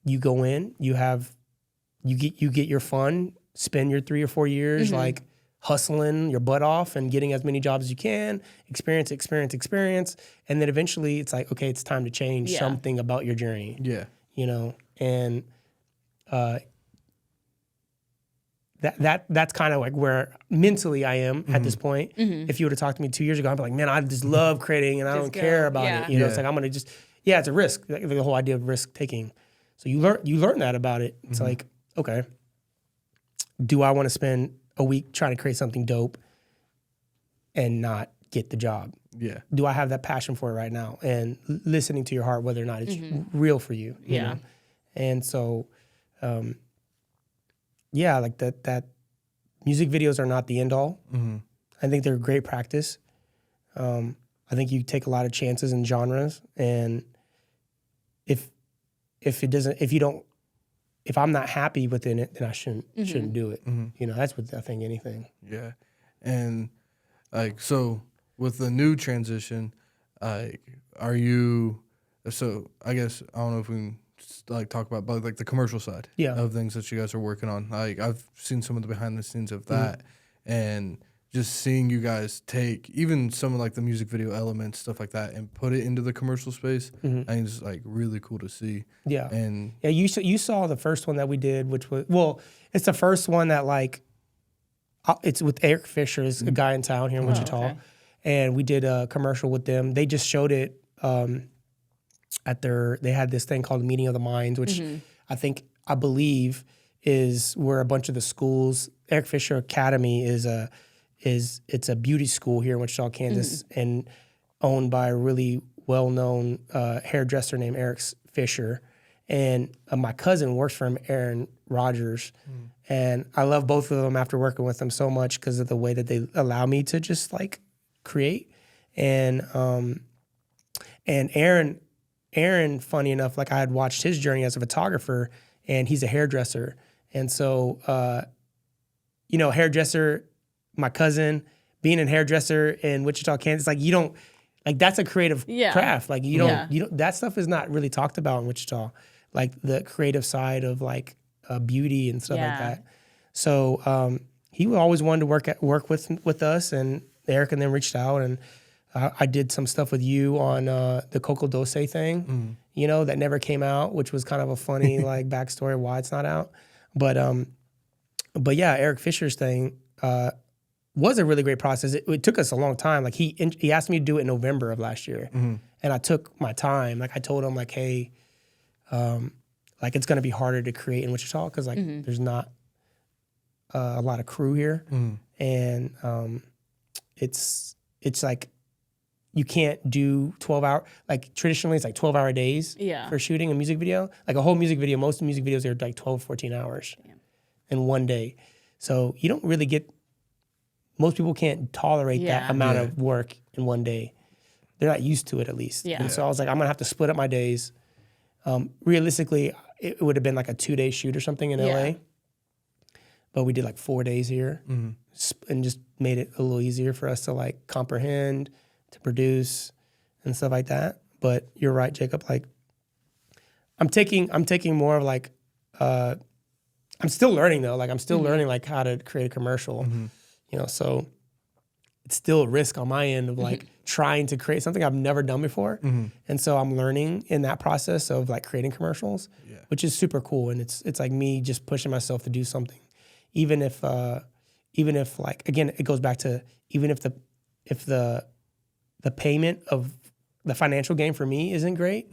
you go in, you get your fun, spend your 3 or 4 years like hustling your butt off and getting as many jobs as you can, experience, and then eventually it's like, okay, it's time to change something about your journey. Yeah. And that's kind of like where mentally I am at this point. If you would have talked to me 2 years ago, I'd be like, man, I just love creating and I don't care about it. It's like, I'm going to just, it's a risk. Like, the whole idea of risk taking. So you learn that about it. It's like, okay, do I want to spend a week trying to create something dope and not get the job? Yeah. Do I have that passion for it right now? And listening to your heart, whether or not it's real for you. You know? And so, like that music videos are not the end all. I think they're great practice. I think you take a lot of chances in genres, and if I'm not happy within it, then I shouldn't do it. That's with, I think, anything. Yeah. And like, so with the new transition, Are you? So I guess I don't know if we can talk about but like the commercial side of things that you guys are working on. Like I've seen some of the behind the scenes of that, and just seeing you guys take even some of like the music video elements, stuff like that, and put it into the commercial space. I think it's like really cool to see. Yeah, and you saw the first one that we did, which was it's the first one that like it's with Eric Fisher, is a guy in town here in Wichita, and we did a commercial with them. They just showed it. They had this thing called Meeting of the Minds, which I believe is where a bunch of the schools. Eric Fisher Academy it's a beauty school here in Wichita, Kansas, and owned by a really well-known hairdresser named Eric Fisher. And my cousin works for him, Aaron Rogers, and I love both of them after working with them so much because of the way that they allow me to just like create. And Aaron, funny enough, like I had watched his journey as a photographer, and he's a hairdresser. And so, hairdresser, my cousin, being a hairdresser in Wichita, Kansas, like you don't, like that's a creative craft. Like you don't, that stuff is not really talked about in Wichita, like the creative side of like beauty and stuff like that. So he always wanted to work with us, and Eric and then reached out, and I did some stuff with you on the Coco Dose thing, that never came out, which was kind of a funny like backstory of why it's not out. But yeah, Eric Fisher's thing was a really great process. It took us a long time. Like he asked me to do it in November of last year, and I took my time. Like I told him like, hey, like it's gonna be harder to create in Wichita because like there's not a lot of crew here, and it's like. You can't do 12-hour, like traditionally it's like 12-hour days for shooting a music video. Like a whole music video, most music videos are like 12, 14 hours in one day. So you don't really most people can't tolerate that amount of work in one day. They're not used to it at least. And so I was like, I'm gonna have to split up my days. Realistically, it would have been like a 2-day shoot or something in LA. But we did like 4 days here and just made it a little easier for us to like comprehend, to produce and stuff like that. But you're right, Jacob. Like I'm taking more of like I'm still learning though. Like I'm still learning like how to create a commercial. So it's still a risk on my end of like trying to create something I've never done before. And so I'm learning in that process of like creating commercials, which is super cool. And it's like me just pushing myself to do something. Even if like again, it goes back to even if the payment of the financial gain for me isn't great,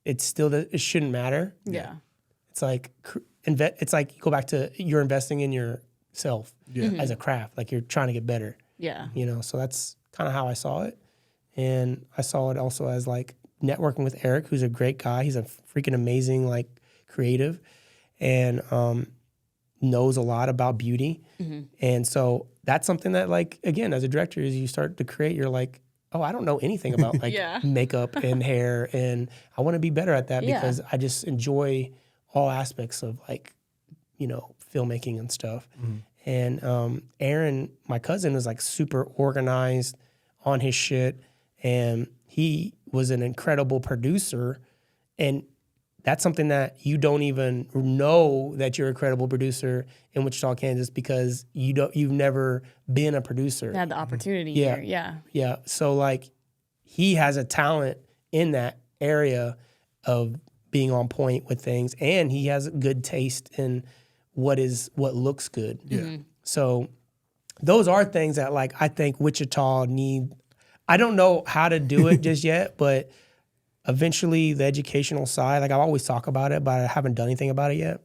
it's still it shouldn't matter. Yeah. It's like it's like you go back to you're investing in yourself as a craft, like you're trying to get better. Yeah. So that's kind of how I saw it. And I saw it also as like networking with Eric, who's a great guy. He's a freaking amazing like creative and knows a lot about beauty. And so that's something that like, again, as a director, as you start to create, you're like, oh, I don't know anything about like makeup and hair. And I want to be better at that because I just enjoy all aspects of like, filmmaking and stuff. And Aaron, my cousin, was like super organized on his shit. And he was an incredible producer. And that's something that you don't even know that you're a credible producer in Wichita, Kansas, because you've never been a producer. Had the opportunity here, Yeah. So like he has a talent in that area of being on point with things, and he has good taste in what looks good. Yeah. So those are things that like I think Wichita need. I don't know how to do it just yet, but eventually the educational side, like I always talk about it, but I haven't done anything about it yet,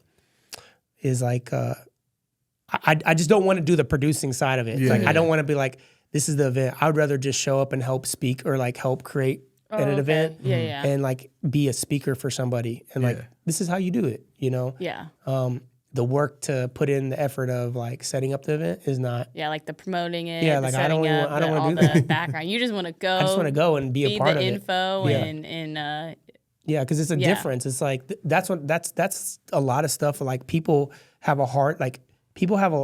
is like I just don't want to do the producing side of it. I don't want to be like, this is the event. I would rather just show up and help speak or like help create at an event and like be a speaker for somebody. And like, this is how you do it, Yeah. The work to put in the effort of like setting up the event is not. Yeah, like the promoting it. Yeah, like I don't want to do that. Background. You just want to go. I just want to go and be a part of it. The info and yeah, because it's a difference. It's like that's a lot of stuff. Like people have a heart. Like people have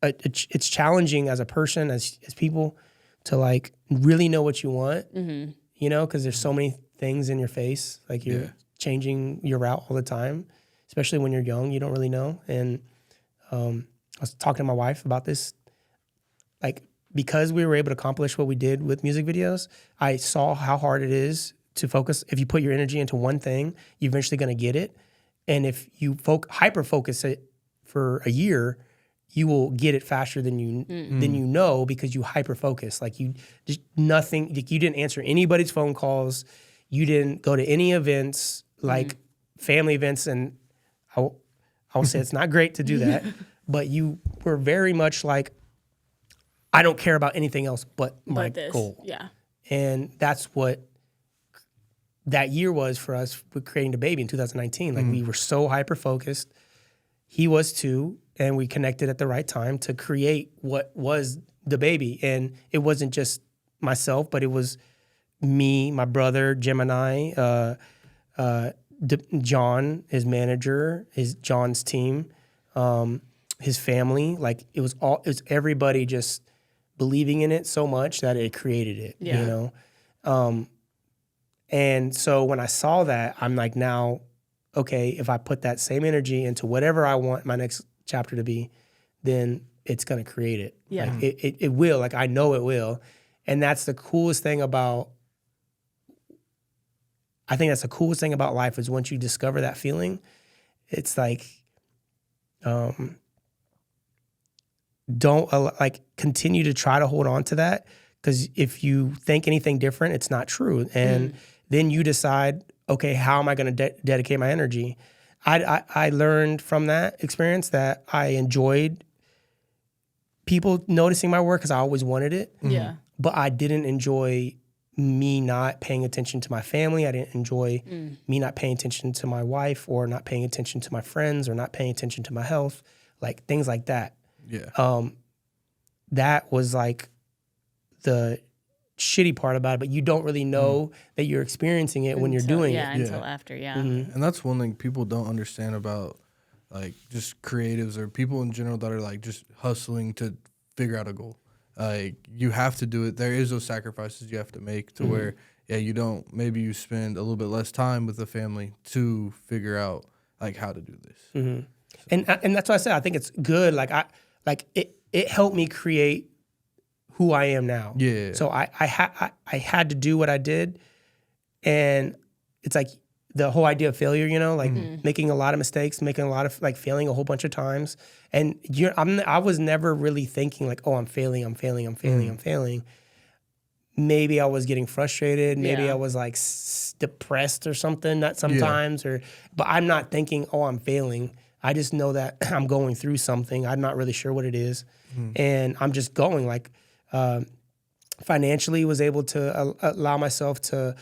it's challenging as a person, as people, to like really know what you want, you know, because there's so many things in your face. Like you're changing your route all the time, especially when you're young, you don't really know. And I was talking to my wife about this, like, because we were able to accomplish what we did with music videos, I saw how hard it is to focus. If you put your energy into one thing, you're eventually going to get it. And if you hyper-focus it for a year, you will get it faster than you know, because you hyper-focus. Like you just nothing, like you didn't answer anybody's phone calls. You didn't go to any events, like family events. And I will say it's not great to do that, but you were very much like, I don't care about anything else but my goal. Yeah. And that's what that year was for us with creating DaBaby in 2019. Like we were so hyper-focused. He was too. And we connected at the right time to create what was DaBaby. And it wasn't just myself, but it was me, my brother, Gemini, John, his manager, John's team, his family. Like it was everybody just believing in it so much that it created it, you know? And so when I saw that, I'm like, now, okay, if I put that same energy into whatever I want my next chapter to be, then it's going to create it. Yeah. Like it will. Like I know it will. And that's the coolest thing about, I think that's the coolest thing about life is once you discover that feeling, it's like, don't continue to try to hold on to that, because if you think anything different, it's not true. And then you decide, okay, how am I going to dedicate my energy? I learned from that experience that I enjoyed people noticing my work because I always wanted it. Yeah. But I didn't enjoy me not paying attention to my family. I didn't enjoy me not paying attention to my wife, or not paying attention to my friends, or not paying attention to my health, like things like that. Yeah. That was like the shitty part about it, but you don't really know that you're experiencing it when you're doing it. Until after, And that's one thing people don't understand about like just creatives or people in general that are like just hustling to figure out a goal. Like you have to do it. There is those sacrifices you have to make to where, you don't, maybe you spend a little bit less time with the family to figure out like how to do this. So. And that's why I said, I think it's good. It helped me create who I am now. Yeah. So I had to do what I did, and it's like the whole idea of failure, you know, like making a lot of mistakes, making a lot of like failing a whole bunch of times. And I was never really thinking like, oh, I'm failing. Maybe I was getting frustrated. Maybe I was like depressed or something that sometimes, but I'm not thinking, oh, I'm failing. I just know that I'm going through something. I'm not really sure what it is. And I'm just going like, financially was able to allow myself to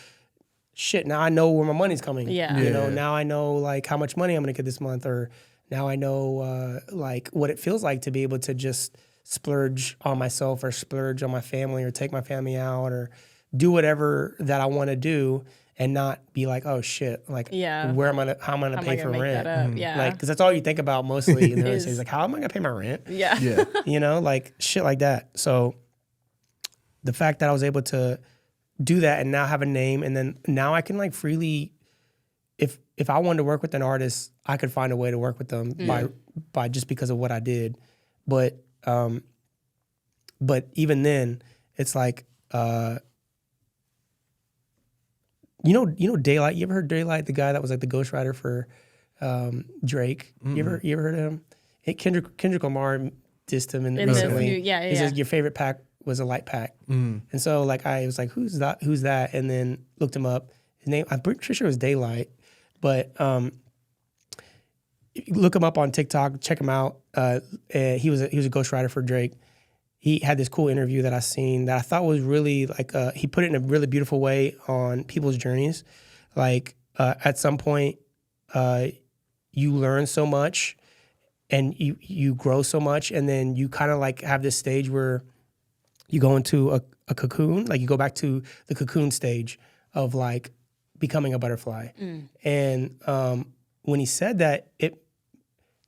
now I know where my money's coming. You know, now I know like how much money I'm going to get this month, or now I know like what it feels like to be able to just splurge on myself, or splurge on my family, or take my family out, or do whatever that I want to do, and not be like, oh shit, like how am I gonna pay for rent? Like, because that's all you think about mostly in the early stages, like how am I gonna pay my rent? You know, like shit like that. So the fact that I was able to do that and now have a name, and then now I can like freely, if I wanted to work with an artist, I could find a way to work with them by just because of what I did. But even then, it's like, you know Daylight. You ever heard Daylight, the guy that was like the ghostwriter for Drake? You ever heard of him? Kendrick Lamar dissed him recently. He says your favorite pack was a light pack, and so like I was like, who's that? And then looked him up. His name, I'm pretty sure it was Daylight, but look him up on TikTok. Check him out. He was a ghostwriter for Drake. He had this cool interview that I seen that I thought was really like, he put it in a really beautiful way on people's journeys. Like at some point, you learn so much and you grow so much, and then you kind of like have this stage where you go into a cocoon, like you go back to the cocoon stage of like becoming a butterfly. And when he said that,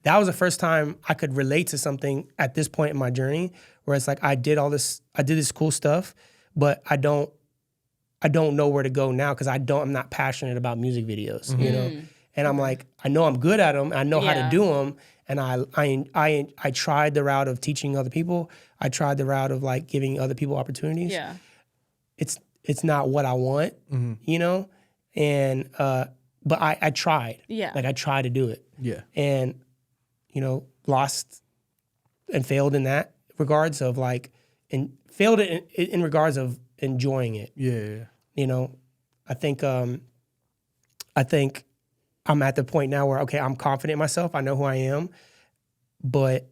that was the first time I could relate to something at this point in my journey where it's like I did this cool stuff, but I don't know where to go now because I'm not passionate about music videos, you know? And I'm like, I know I'm good at them. I know how to do them. And I tried the route of teaching other people. I tried the route of like giving other people opportunities. Yeah. It's not what I want, you know? And, but I tried. Yeah. Like I tried to do it. Yeah. And, you know, lost and failed in that regards of like, and failed in regards of enjoying it. Yeah. You know, I think I'm at the point now where, okay, I'm confident in myself. I know who I am, but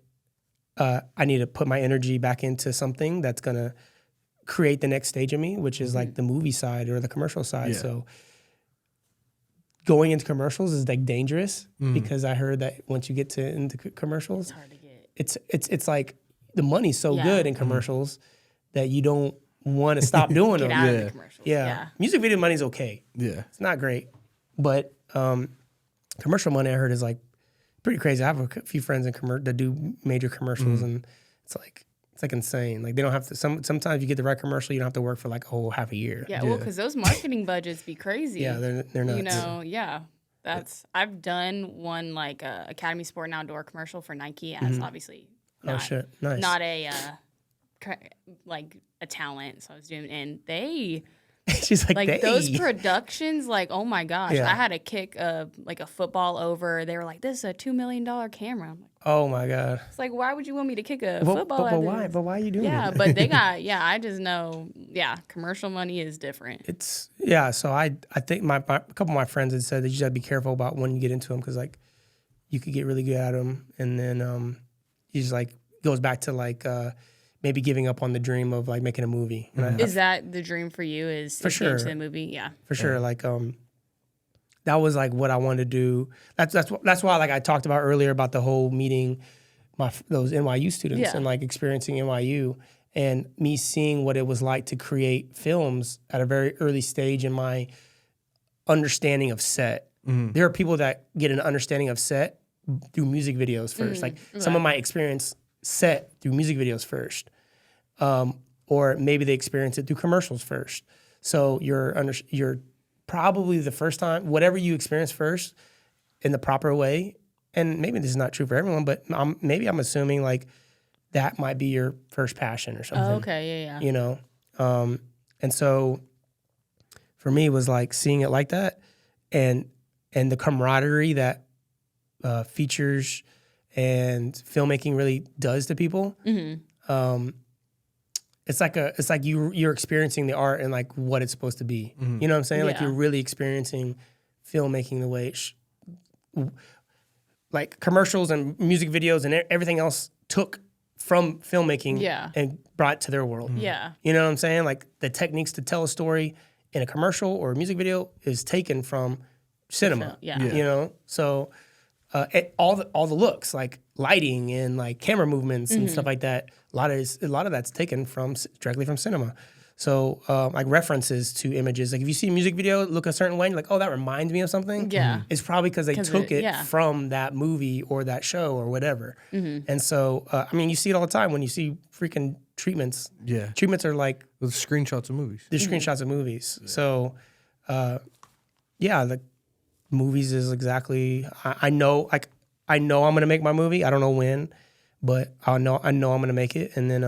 I need to put my energy back into something that's going to create the next stage of me, which is like the movie side or the commercial side. Yeah. So going into commercials is like dangerous because I heard that once you get into commercials, it's hard to get. It's like the money's so good in commercials that you don't want to stop doing them. Get out of the commercials. Yeah. Music video money's okay. Yeah. It's not great. But commercial money I heard is like pretty crazy. I have a few friends that do major commercials and it's like insane. Like they don't have to, sometimes you get the right commercial, you don't have to work for like a whole half a year. Yeah, well, because those marketing budgets be crazy. Yeah, they're nuts. You know, yeah. I've done one like Academy Sport and Outdoor commercial for Nike as obviously Nice. not a like a talent. So I was doing, and they she's like those productions, like, oh my gosh, Yeah. I had to kick like a football over. They were like, this is a $2 million camera. I'm like, oh my God. it's like, why would you want me to kick a football? But why? But why are you doing it? But they got, I just know, commercial money is different. It's, so I think a couple of my friends had said that you just got to be careful about when you get into them because, like, you could get really good at them. And then you just, like, goes back to, like, maybe giving up on the dream of, like, making a movie. Is that the dream for you, is for sure. into the movie? Yeah. For sure. Like, that was, like, what I wanted to do. That's why, like, I talked about earlier about the whole meeting those NYU students and, like, experiencing NYU and me seeing what it was like to create films at a very early stage in my understanding of set. There are people that get an understanding of set through music videos first. Like, some of my experience set through music videos first. Or maybe they experience it through commercials first. So you're probably the first time, whatever you experience first in the proper way, and maybe this is not true for everyone, but maybe I'm assuming like that might be your first passion or something. Oh, okay, yeah. You know? And so for me, it was like seeing it like that and the camaraderie that features and filmmaking really does to people. It's like you're experiencing the art and like what it's supposed to be. You know what I'm saying? Like you're really experiencing filmmaking the way like commercials and music videos and everything else took from filmmaking and brought it to their world. Yeah. You know what I'm saying? Like the techniques to tell a story in a commercial or a music video is taken from cinema. Yeah. You know? So all the looks, like lighting and like camera movements and stuff like that, a lot of that's taken directly from cinema. So like references to images, like if you see a music video look a certain way, and you're like, oh, that reminds me of something. Yeah, it's probably because they took it from that movie or that show or whatever. And so I mean, you see it all the time when you see freaking treatments. Yeah, treatments are like with screenshots of movies. They're screenshots of movies. Yeah. So the movies is exactly. I know I'm gonna make my movie. I don't know when, but I know I'm gonna make it. And then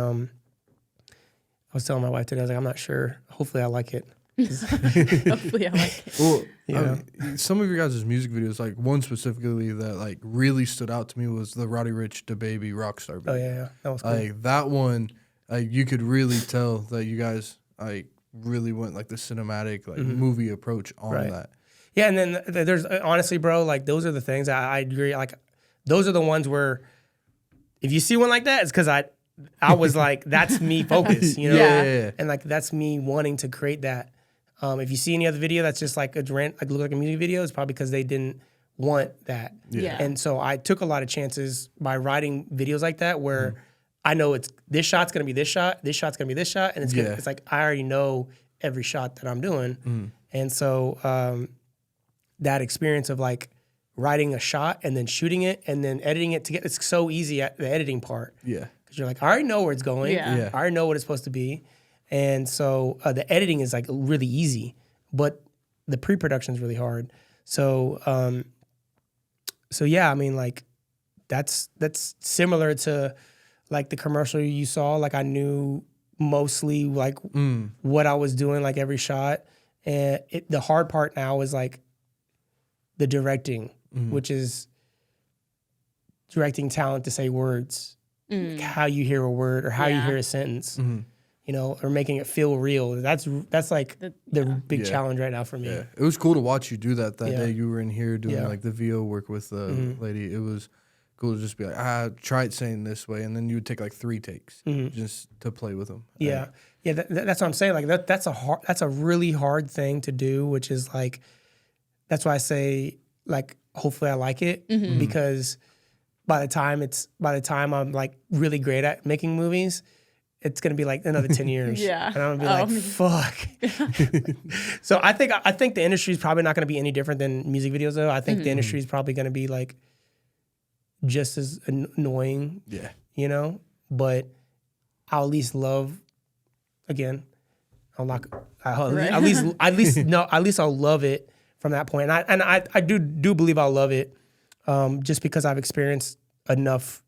I was telling my wife today, I was like, I'm not sure. Hopefully I like it. Hopefully I like it. Well, some of your guys' music videos, like one specifically that like really stood out to me was the Roddy Ricch DaBaby Rockstar video. Oh yeah. That was cool. Like that one, like you could really tell that you guys like really went like the cinematic like movie approach on that. Yeah, and then there's honestly, bro, like those are the things I agree. Like those are the ones where if you see one like that, it's because I was like, that's me focused, you know? Yeah. And like, that's me wanting to create that. If you see any other video that's just like look like a music video, it's probably because they didn't want that. Yeah. And so I took a lot of chances by writing videos like that where I know it's this shot's gonna be this shot, this shot's gonna be this shot, and it's like I already know every shot that I'm doing. And so that experience of like writing a shot and then shooting it and then editing it together. It's so easy at the editing part. Yeah. Because you're like, I already know where it's going. Yeah. I already know what it's supposed to be. And so the editing is like really easy, but the pre-production is really hard. So, yeah, I mean, like that's similar to like the commercial you saw. Like I knew mostly like what I was doing, like every shot. And the hard part now is like the directing, which is directing talent to say words, like how you hear a word or how you hear a sentence, you know, or making it feel real. That's like the big challenge right now for me. Yeah. It was cool to watch you do that day you were in here doing like the VO work with the lady. It was cool to just be like, try it saying this way. And then you would take like 3 takes just to play with them. Yeah. Yeah. That's what I'm saying. Like that's a really hard thing to do, which is like, that's why I say like, hopefully I like it because by the time I'm like really great at making movies, it's gonna be like another 10 years. Yeah. And I'm gonna be like, fuck. So I think the industry is probably not gonna be any different than music videos though. I think the industry is probably gonna be like just as annoying. Yeah. You know? But I'll at least love again. At least I'll love it from that point. And I do believe I'll love it. Just because I've experienced enough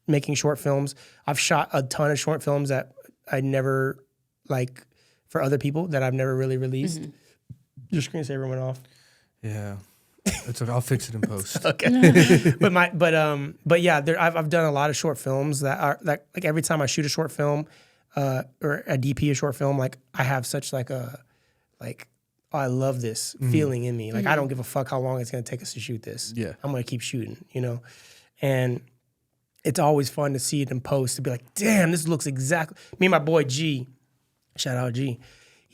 making short films. I've shot a ton of short films that I never, like, for other people that I've never really released. Your screensaver went off. Yeah. It's okay. I'll fix it in post. Okay. But yeah, I've done a lot of short films that like every time I shoot a short film or a DP a short film, like I have such like a like, oh, I love this feeling in me. Like I don't give a fuck how long it's gonna take us to shoot this. Yeah. I'm gonna keep shooting, you know? And it's always fun to see it in post to be like, damn, this looks exactly me and my boy G, shout out G.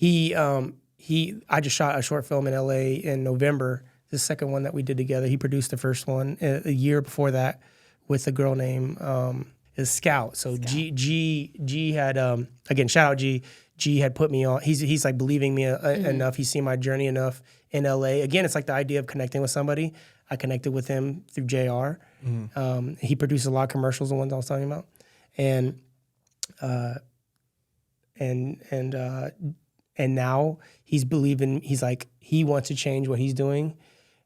I just shot a short film in LA in November, the second one that we did together. He produced the first one a year before that with a girl named Scout. So G had again, shout out G. G had put me on. He's like believing me enough. He's seen my journey enough in LA. Again, it's like the idea of connecting with somebody. I connected with him through JR. He produced a lot of commercials, the ones I was talking about, and now he's believing. He's like he wants to change what he's doing.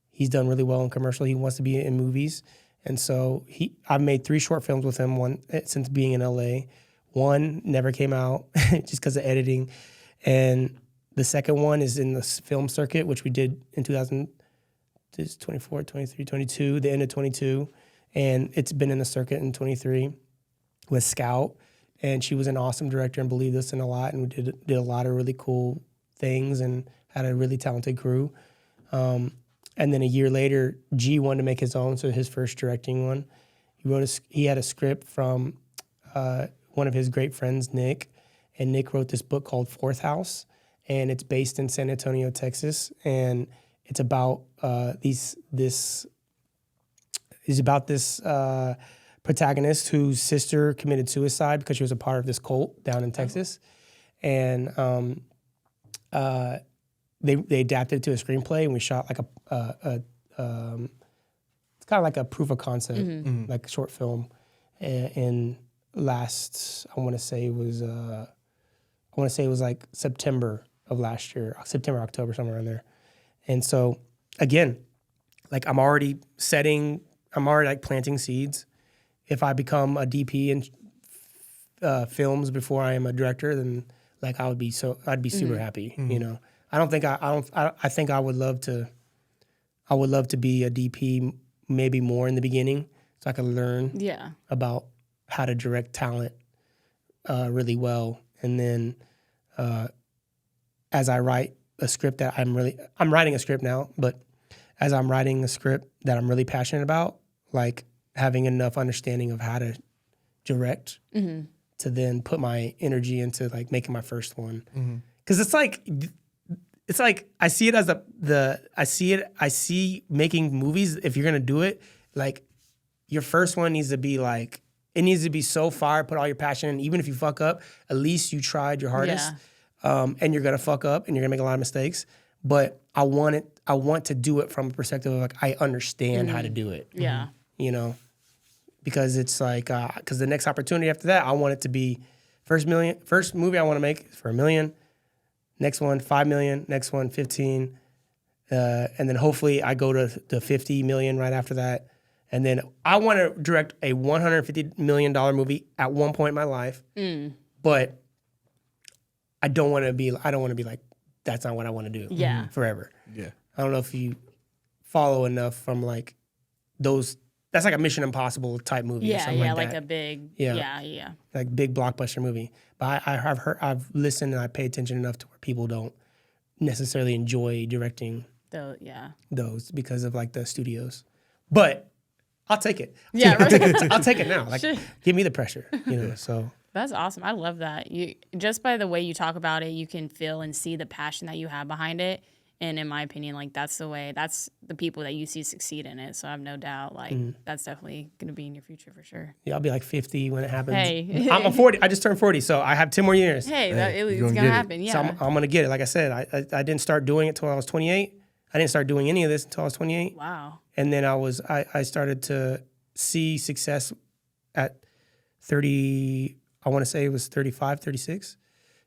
He's done really well in commercial. He wants to be in movies, and so I've made 3 short films with him. One since being in LA. One never came out just because of editing. And the second one is in the film circuit, which we did in 2024, 23, 22, the end of 22. And it's been in the circuit in 23 with Scout. And she was an awesome director and believed us in a lot. And we did a lot of really cool things and had a really talented crew. And then a year later, G wanted to make his own, so his first directing one. He had a script from one of his great friends, Nick, and Nick wrote this book called Fourth House, and it's based in San Antonio, Texas, and it's about this protagonist whose sister committed suicide because she was a part of this cult down in Texas, and they adapted it to a screenplay, and we shot like it's kind of like a proof of concept, like short film, in last, I want to say it was like September of last year, September, October, somewhere in there. And so again, like I'm already like planting seeds. If I become a DP in films before I am a director, then like I'd be super happy, you know. I think I would love to be a DP maybe more in the beginning so I could learn about how to direct talent really well. And then as I write a script that I'm writing a script now, but as I'm writing a script that I'm really passionate about, like having enough understanding of how to direct to then put my energy into like making my first one. Because it's like I see it as I see making movies, if you're gonna do it, like your first one needs to be like, it needs to be so far, put all your passion in. Even if you fuck up, at least you tried your hardest. And you're gonna fuck up and you're gonna make a lot of mistakes. but I want to do it from a perspective of like, I understand how to do it. Yeah. You know, because it's like, because the next opportunity after that, I want it to be first movie I want to make is for $1 million. Next one, 5 million. Next one, 15. And then hopefully I go to 50 million right after that. And then I want to direct a $150 million movie at one point in my life. But I don't want to be like, that's not what I want to do forever. Yeah. I don't know if you follow enough from like those, that's like a Mission Impossible type movie or something like that. A big, like big blockbuster movie. But I've listened and I pay attention enough to where people don't necessarily enjoy directing those because of like the studios. But I'll take it. Yeah, right. I'll take it now. Like, give me the pressure, you know. So that's awesome. I love that. You just by the way you talk about it, you can feel and see the passion that you have behind it. And in my opinion, like that's the people that you see succeed in it. So I have no doubt, like that's definitely going to be in your future for sure. Yeah, I'll be like 50 when it happens. Hey, I'm 40. I just turned 40, so I have 10 more years. It's going to happen. Yeah, so I'm going to get it. Like I said, I didn't start doing it till I was 28. I didn't start doing any of this until I was 28. Wow. And then I started to see success at 30. I want to say it was 35, 36,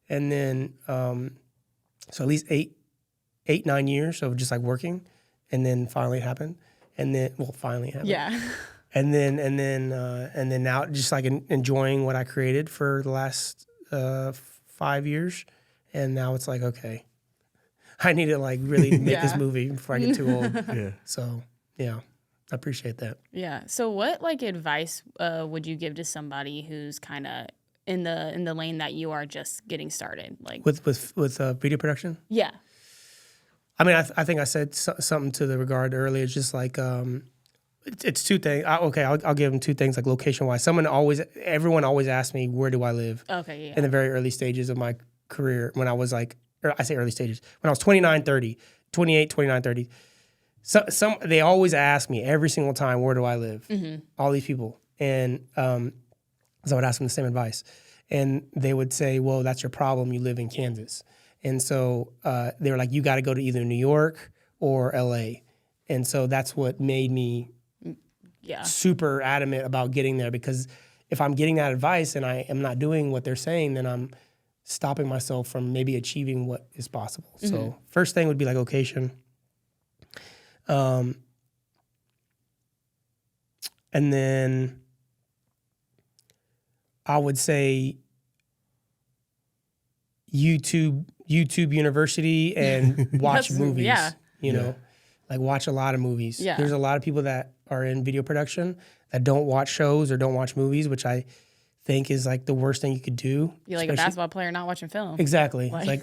and then so at least 8-9 years of just like working, and then finally it happened, and then finally it happened. Yeah. And then now just like enjoying what I created for the last 5 years, and now it's like, okay, I need to like really make this movie before I get too old. Yeah. So yeah, I appreciate that. Yeah. So what like advice would you give to somebody who's kind of in the lane that you are just getting started, like with video production? Yeah. I mean, I think I said something to the regard earlier. It's just like it's two things. I'll give them two things, like location wise. Everyone always asks me, where do I live? Okay, yeah. In the very early stages of my career, when I was like, I say early stages, when I was 29, 30, 28, 29, 30. So they always ask me every single time, where do I live? All these people. And so I would ask them the same advice. And they would say, well, that's your problem. You live in Kansas. And so they were like, you got to go to either New York or LA. And so that's what made me super adamant about getting there, because if I'm getting that advice and I am not doing what they're saying, then I'm stopping myself from maybe achieving what is possible. So first thing would be like location. And then I would say YouTube University and watch movies. Yeah. You know, like watch a lot of movies. Yeah. There's a lot of people that are in video production that don't watch shows or don't watch movies, which I think is like the worst thing you could do. You're like a basketball player not watching film. Exactly. Like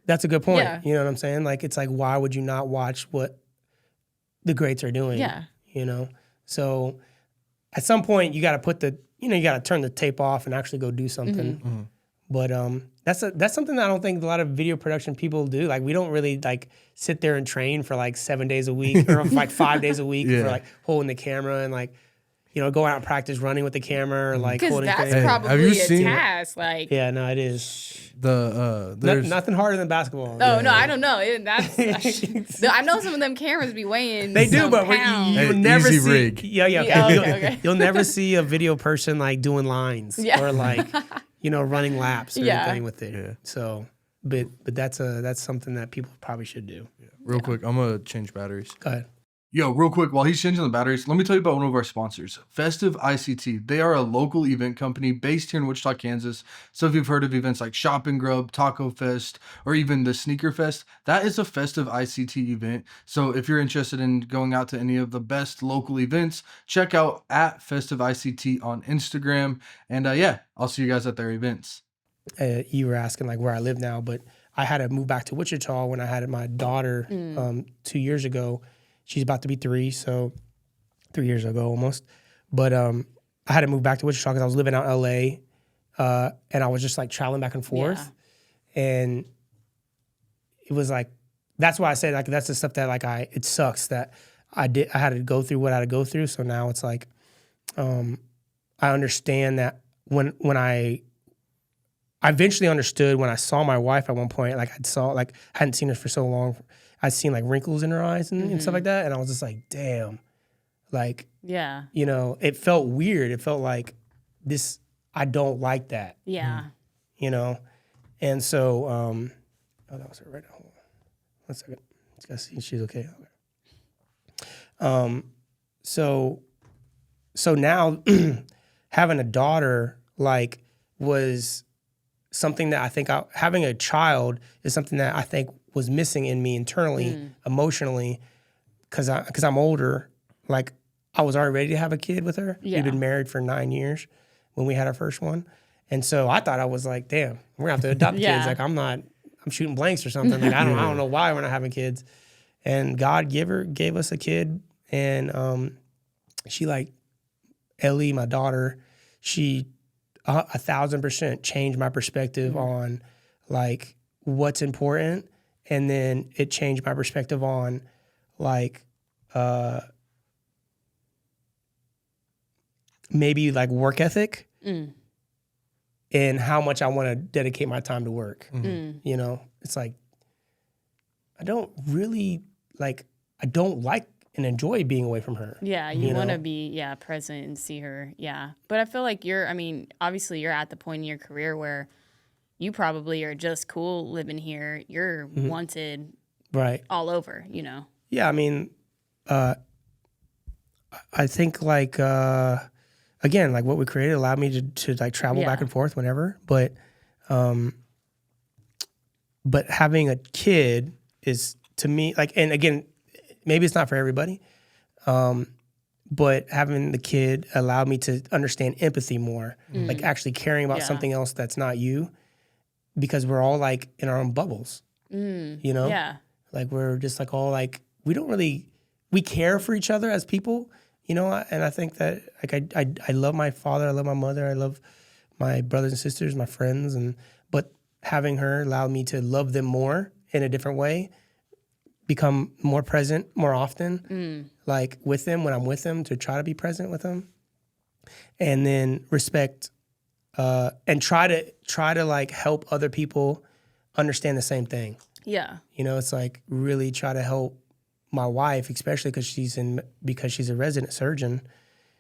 that's a good point. Yeah. You know what I'm saying? Like it's like, why would you not watch what the greats are doing? Yeah. You know? So at some point you got to you got to turn the tape off and actually go do something. But that's something that I don't think a lot of video production people do. Like we don't really like sit there and train for like 7 days a week or like 5 days a week for like holding the camera and like, you know, go out and practice running with the camera or like holding that's things. probably a task. Like no, it is. There's nothing harder than basketball. No, I don't know. I know some of them cameras be weighing. They do, but you'll never see. Rig. Okay. You'll never see a video person like doing lines or like, you know, running laps or anything with it. Yeah. So, but that's something that people probably should do. Yeah. Real quick, I'm gonna change batteries. Go ahead. Yo, real quick, while he's changing the batteries, let me tell you about one of our sponsors, Festive ICT. They are a local event company based here in Wichita, Kansas. So if you've heard of events like Shop and Grub, Taco Fest, or even the Sneaker Fest, that is a Festive ICT event. So if you're interested in going out to any of the best local events, check out at Festive ICT on Instagram. And I'll see you guys at their events. You were asking like where I live now, but I had to move back to Wichita when I had my daughter 2 years ago. She's about to be 3, so 3 years ago almost. But I had to move back to Wichita because I was living out in LA, and I was just like traveling back and forth. Yeah. And it was like, that's why I said like that's the stuff that like it sucks that I had to go through what I had to go through. So now it's like I understand that when I I eventually understood when I saw my wife at one point, like I hadn't seen her for so long. I'd seen like wrinkles in her eyes and stuff like that. And I was just like, damn, like, Yeah. you know, it felt weird. It felt like this, I don't like that, Yeah. you know? And so, oh, that was her right now. Hold on. 1 second. Just gotta see if she's okay. So now having a daughter, like, was something that I think having a child is something that I think was missing in me internally, emotionally, because I'm older. Like, I was already ready to have a kid with her. Yeah. We'd been married for 9 years when we had our first one. And so I thought I was like, damn, we're gonna have to adopt kids. Like, I'm shooting blanks or something. Like, I don't know why we're not having kids. And God gave us a kid. And she, like, Ellie, my daughter, she 1,000% changed my perspective on, like, what's important. And then it changed my perspective on, like, maybe like work ethic and how much I want to dedicate my time to work. You know, it's like, I don't like and enjoy being away from her. Yeah, you want to be present and see her. Yeah. But I feel like obviously you're at the point in your career where you probably are just cool living here. You're wanted right all over, you know. Yeah, I mean, I think like again, like what we created allowed me to like travel back and forth whenever, but having a kid is, to me, like, and again, maybe it's not for everybody, but having the kid allowed me to understand empathy more, like actually caring about something else that's not you, because we're all like in our own bubbles, you know? Yeah. Like, we're just like all like, we care for each other as people, you know? And I think that, like, I love my father, I love my mother, I love my brothers and sisters, my friends, but having her allowed me to love them more in a different way, become more present more often, like with them when I'm with them, to try to be present with them, and then respect and try to like help other people understand the same thing. Yeah. You know, it's like really try to help my wife, especially because she's a resident surgeon.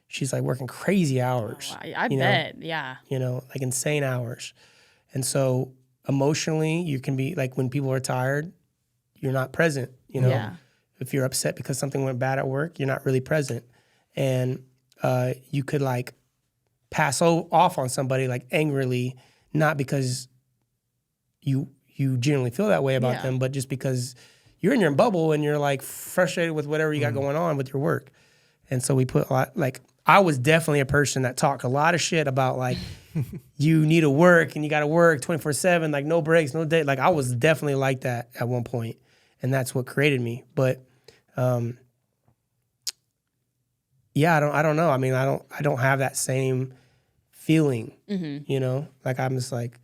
She's like working crazy hours. Oh, I bet. Yeah. You know, like insane hours. And so emotionally, you can be like, when people are tired, you're not present, you know? Yeah. If you're upset because something went bad at work, you're not really present. And you could like pass off on somebody like angrily, not because you genuinely feel that way about them, but just because you're in your bubble and you're like frustrated with whatever you got going on with your work. And so we put a lot, like, I was definitely a person that talked a lot of shit about like, you need to work and you got to work 24/7, like no breaks, no day. Like, I was definitely like that at one point, and that's what created me. But yeah, I don't know. I mean, I don't have that same feeling, you know? Like, I'm just like,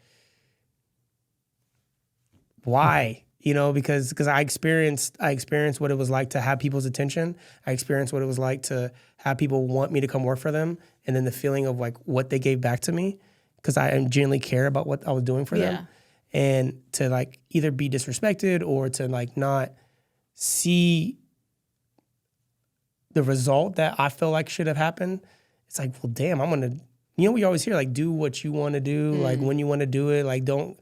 why? You know, because I experienced what it was like to have people's attention. I experienced what it was like to have people want me to come work for them, and then the feeling of like what they gave back to me, because I genuinely care about what I was doing for them, and to like either be disrespected or to like not see the result that I feel like should have happened. It's like, well, damn, we always hear like, do what you want to do, like when you want to do it, like don't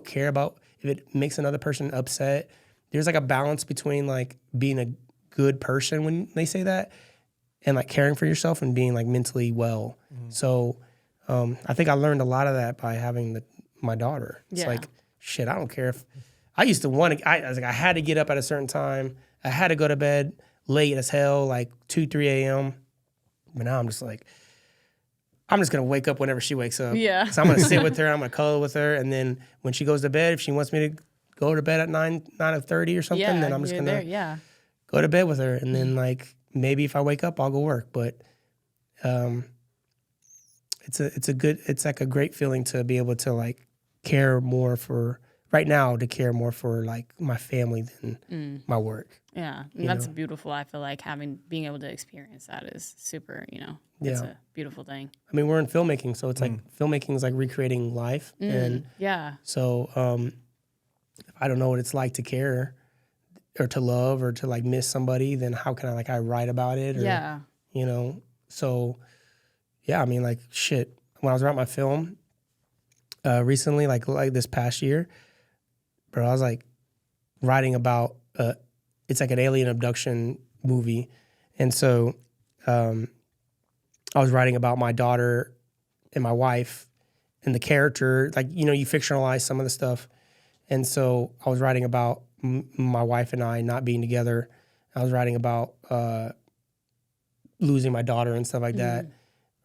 care about if it makes another person upset. There's like a balance between like being a good person when they say that, and like caring for yourself and being like mentally well. So I think I learned a lot of that by having my daughter. It's like, shit, I don't care if I used to I was like, I had to get up at a certain time. I had to go to bed late as hell, like 2, 3 a.m. But now I'm just like, I'm just going to wake up whenever she wakes up. Yeah. So I'm going to sit with her. I'm going to cuddle with her. And then when she goes to bed, if she wants me to go to bed at 9:30 or something, then I'm just going to go to bed with her. And then like, maybe if I wake up, I'll go work. But it's like a great feeling to be able to like care more for right now to care more for like my family than my work. Yeah, and that's beautiful. I feel like being able to experience that is super, it's a beautiful thing. I mean, we're in filmmaking, so it's like filmmaking is like recreating life. And so if I don't know what it's like to care or to love or to like miss somebody, then how can I write about it? Or, so yeah, I mean, like shit. When I was writing my film recently, like this past year, bro, I was like writing about it's like an alien abduction movie. And so I was writing about my daughter and my wife and the character, like, you fictionalize some of the stuff. And so I was writing about my wife and I not being together. I was writing about losing my daughter and stuff like that,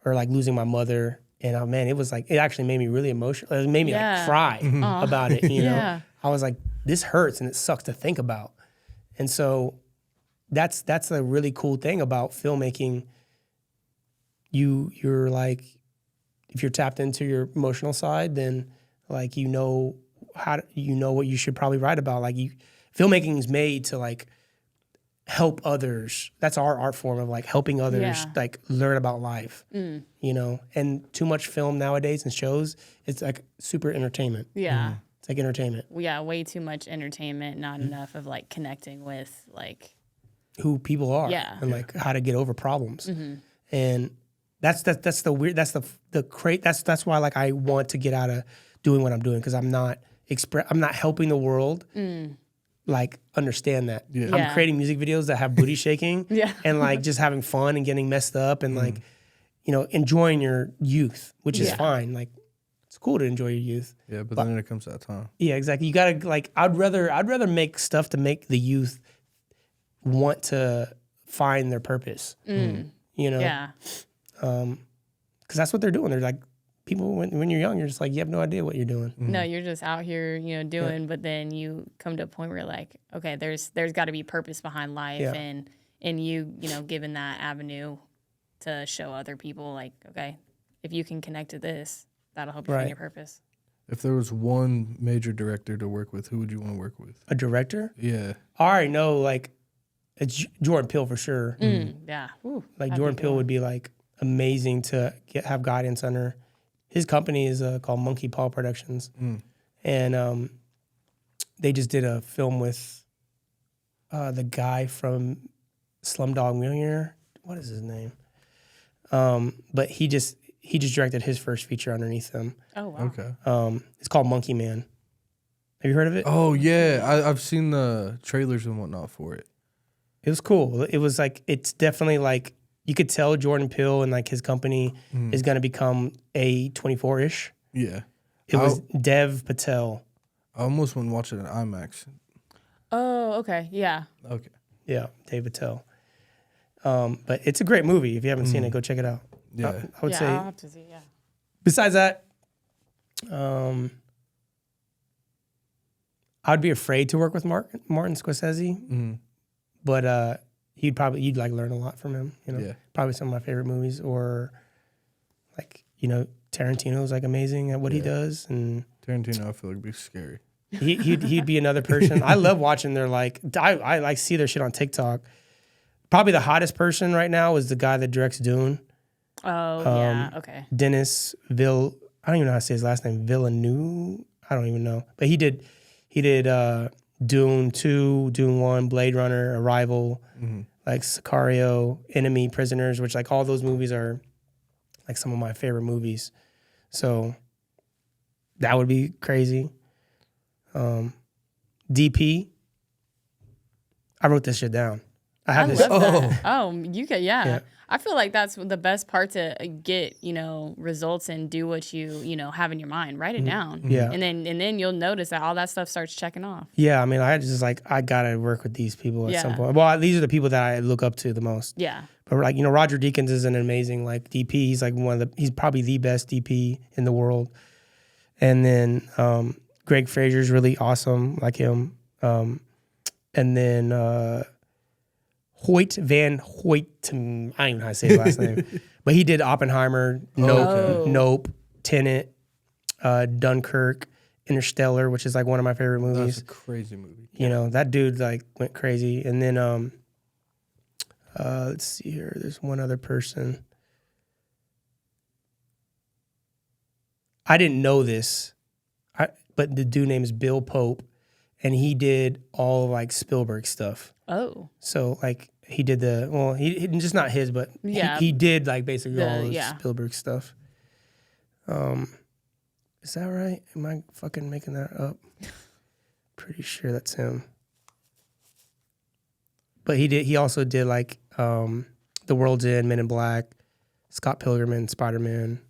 or like losing my mother. And man, it actually made me really emotional. It made me like cry about it, you know? I was like, this hurts and it sucks to think about. And so that's a really cool thing about filmmaking. You're like, if you're tapped into your emotional side, then like what you should probably write about. Like filmmaking is made to like help others. That's our art form of like helping others like learn about life. And too much film nowadays and shows, it's like super entertainment. It's like entertainment. Yeah, way too much entertainment, not enough of like connecting with like who people are and like how to get over problems. And that's why like I want to get out of doing what I'm doing, because I'm not helping the world like understand that. I'm creating music videos that have booty shaking and like just having fun and getting messed up and like enjoying your youth, which is fine. Like it's cool to enjoy your youth. Yeah, but then it comes that time. Yeah, exactly. You gotta like I'd rather make stuff to make the youth want to find their purpose. Yeah. Because that's what they're doing. They're like, people, when you're young, you're just like, you have no idea what you're doing. No, you're just out here, doing, but then you come to a point where you're like, okay, there's got to be purpose behind life, and you, given that avenue to show other people, like, okay, if you can connect to this, that'll help you find your purpose. If there was one major director to work with, who would you want to work with? A director? Yeah. I already know, like, it's Jordan Peele for sure. Yeah. Ooh, like Jordan Peele would be like amazing to have guidance under. His company is called Monkey Paw Productions, and they just did a film with the guy from Slumdog Millionaire. What is his name? But he just directed his first feature underneath them. Oh wow. Okay. It's called Monkey Man. Have you heard of it? Oh yeah, I've seen the trailers and whatnot for it. It was cool. It was like, it's definitely like, you could tell Jordan Peele and like his company is going to become A24-ish. Yeah. It was Dev Patel. I almost went and watched it in IMAX. Oh, okay. Yeah. Okay. Yeah, Dev Patel. But it's a great movie. If you haven't seen it, go check it out. Yeah. I would say. I'll have to see, Besides that, I'd be afraid to work with Martin Scorsese. But you'd like learn a lot from him, Probably some of my favorite movies, or like, Tarantino's like amazing at what he does, and Tarantino I feel like would be scary. He'd be another person. I love watching their like I like see their shit on TikTok. Probably the hottest person right now is the guy that directs Dune. Oh yeah, okay. Dennis Ville. I don't even know how to say his last name. Villeneuve. I don't even know, but he did Dune 2, Dune 1, Blade Runner, Arrival, like Sicario, Enemy, Prisoners, which like all those movies are like some of my favorite movies. So that would be crazy. DP. I wrote this shit down. I have this. Love that. Oh, you could, yeah. I feel like that's the best part to get, results and do what you have in your mind. Write it down. Yeah. And then you'll notice that all that stuff starts checking off. Yeah. I mean, I gotta work with these people at some point. Well, these are the people that I look up to the most. Yeah. But like, Roger Deakins is an amazing like DP. He's like he's probably the best DP in the world. And then Greg Fraser's really awesome, like him. And then Hoyt Van Hoyten, I don't even know how to say his last name, but he did Oppenheimer, Nope, Tenet, Dunkirk, Interstellar, which is like one of my favorite movies. That's a crazy movie. You know, that dude like went crazy. And then let's see here. There's one other person. I didn't know this, but the dude name is Bill Pope, and he did all of like Spielberg stuff. Oh. So like he did he just not his, but Yeah. he did like basically all of yeah. Spielberg stuff. Is that right? Am I fucking making that up? Pretty sure that's him. But he also did like The World's End, Men in Black, Scott Pilgrim, Spider-Man,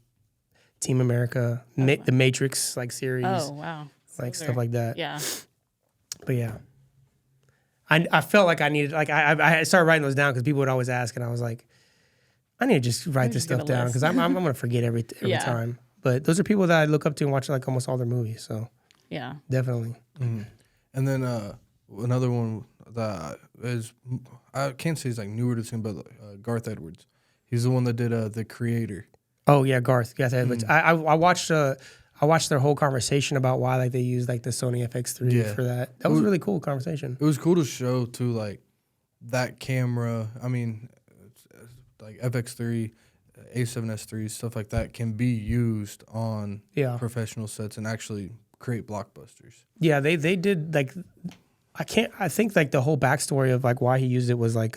Team America, the Matrix like series. Oh, wow. Like stuff like that. Yeah. But yeah. I felt like I needed, like I started writing those down because people would always ask, and I was like, I need to just write this stuff down because I'm going to forget every time. But those are people that I look up to and watch like almost all their movies. So yeah, definitely. Mm-hmm. And then another one that is, I can't say he's like newer to him, but Garth Edwards. He's the one that did The Creator. Oh yeah, Garth Edwards. I watched their whole conversation about why like they used like the Sony FX3 for that. That was a really cool conversation. It was cool to show too, like that camera. I mean, like FX3, A7S3, stuff like that can be used on professional sets and actually create blockbusters. Yeah, they did like I think like the whole backstory of like why he used it was like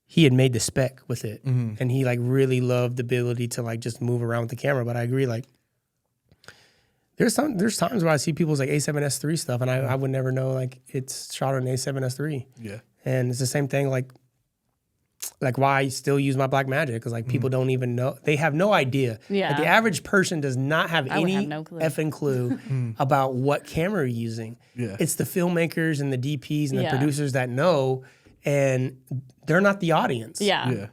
he had made the spec with it, and he like really loved the ability to like just move around with the camera. But I agree, like there's times where I see people's like A7S3 stuff, and I would never know like it's shot on A7S3. Yeah, and it's the same thing like why I still use my Blackmagic because like people don't even know, they have no idea. Yeah, like, the average person does not have any no clue. effing clue about what camera you're using. Yeah, it's the filmmakers and the DPs and the producers that know, and they're not the audience. Yeah.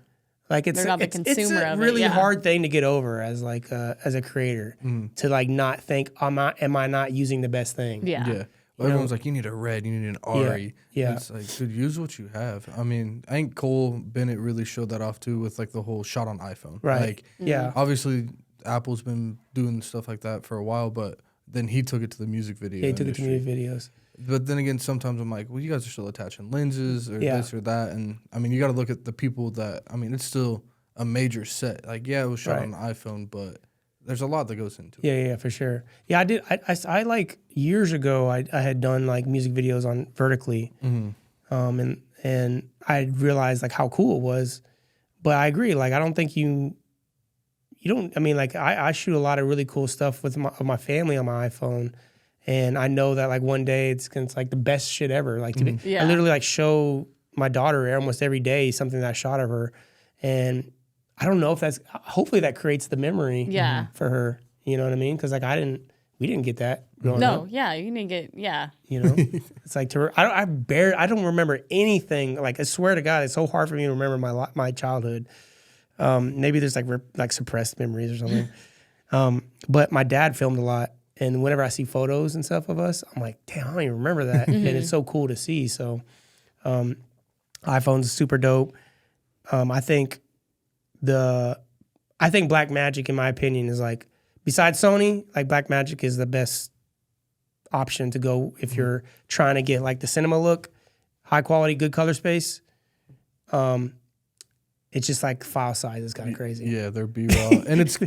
Like it's a really hard thing to get over as like as a creator to like not think am I not using the best thing? Yeah. Well, everyone's like, you need a red, you need an RE. Yeah. It's like, dude, use what you have. I mean, I think Cole Bennett really showed that off too with like the whole shot on iPhone. Right. Like, obviously Apple's been doing stuff like that for a while, but then he took it to the music video. Yeah, he took it to music videos. But then again, sometimes I'm like, well, you guys are still attaching lenses or this or that. And I mean, you got to look at the people that, I mean, it's still a major set. Like, yeah, it was shot on an iPhone, but there's a lot that goes into it. Yeah, for sure. Yeah, I did. I like years ago, I had done like music videos on vertically. And I realized like how cool it was. But I agree. Like, I don't think you don't, I mean, like I shoot a lot of really cool stuff with my family on my iPhone. And I know that like one day it's like the best shit ever. Like I literally like show my daughter almost every day something that I shot of her, and I don't know if that's, hopefully that creates the memory for her. You know what I mean? Because like we didn't get that growing up. Yeah, you didn't get You know, it's like I don't remember anything. Like I swear to God, it's so hard for me to remember my childhood. Maybe there's like suppressed memories or something. But my dad filmed a lot. And whenever I see photos and stuff of us, I'm like, damn, I don't even remember that. And it's so cool to see. So iPhone's super dope. I think Blackmagic, in my opinion, is like, besides Sony, like Blackmagic is the best option to go if you're trying to get like the cinema look, high quality, good color space. It's just like file size is kind of crazy. Yeah, they're B-raw. And it's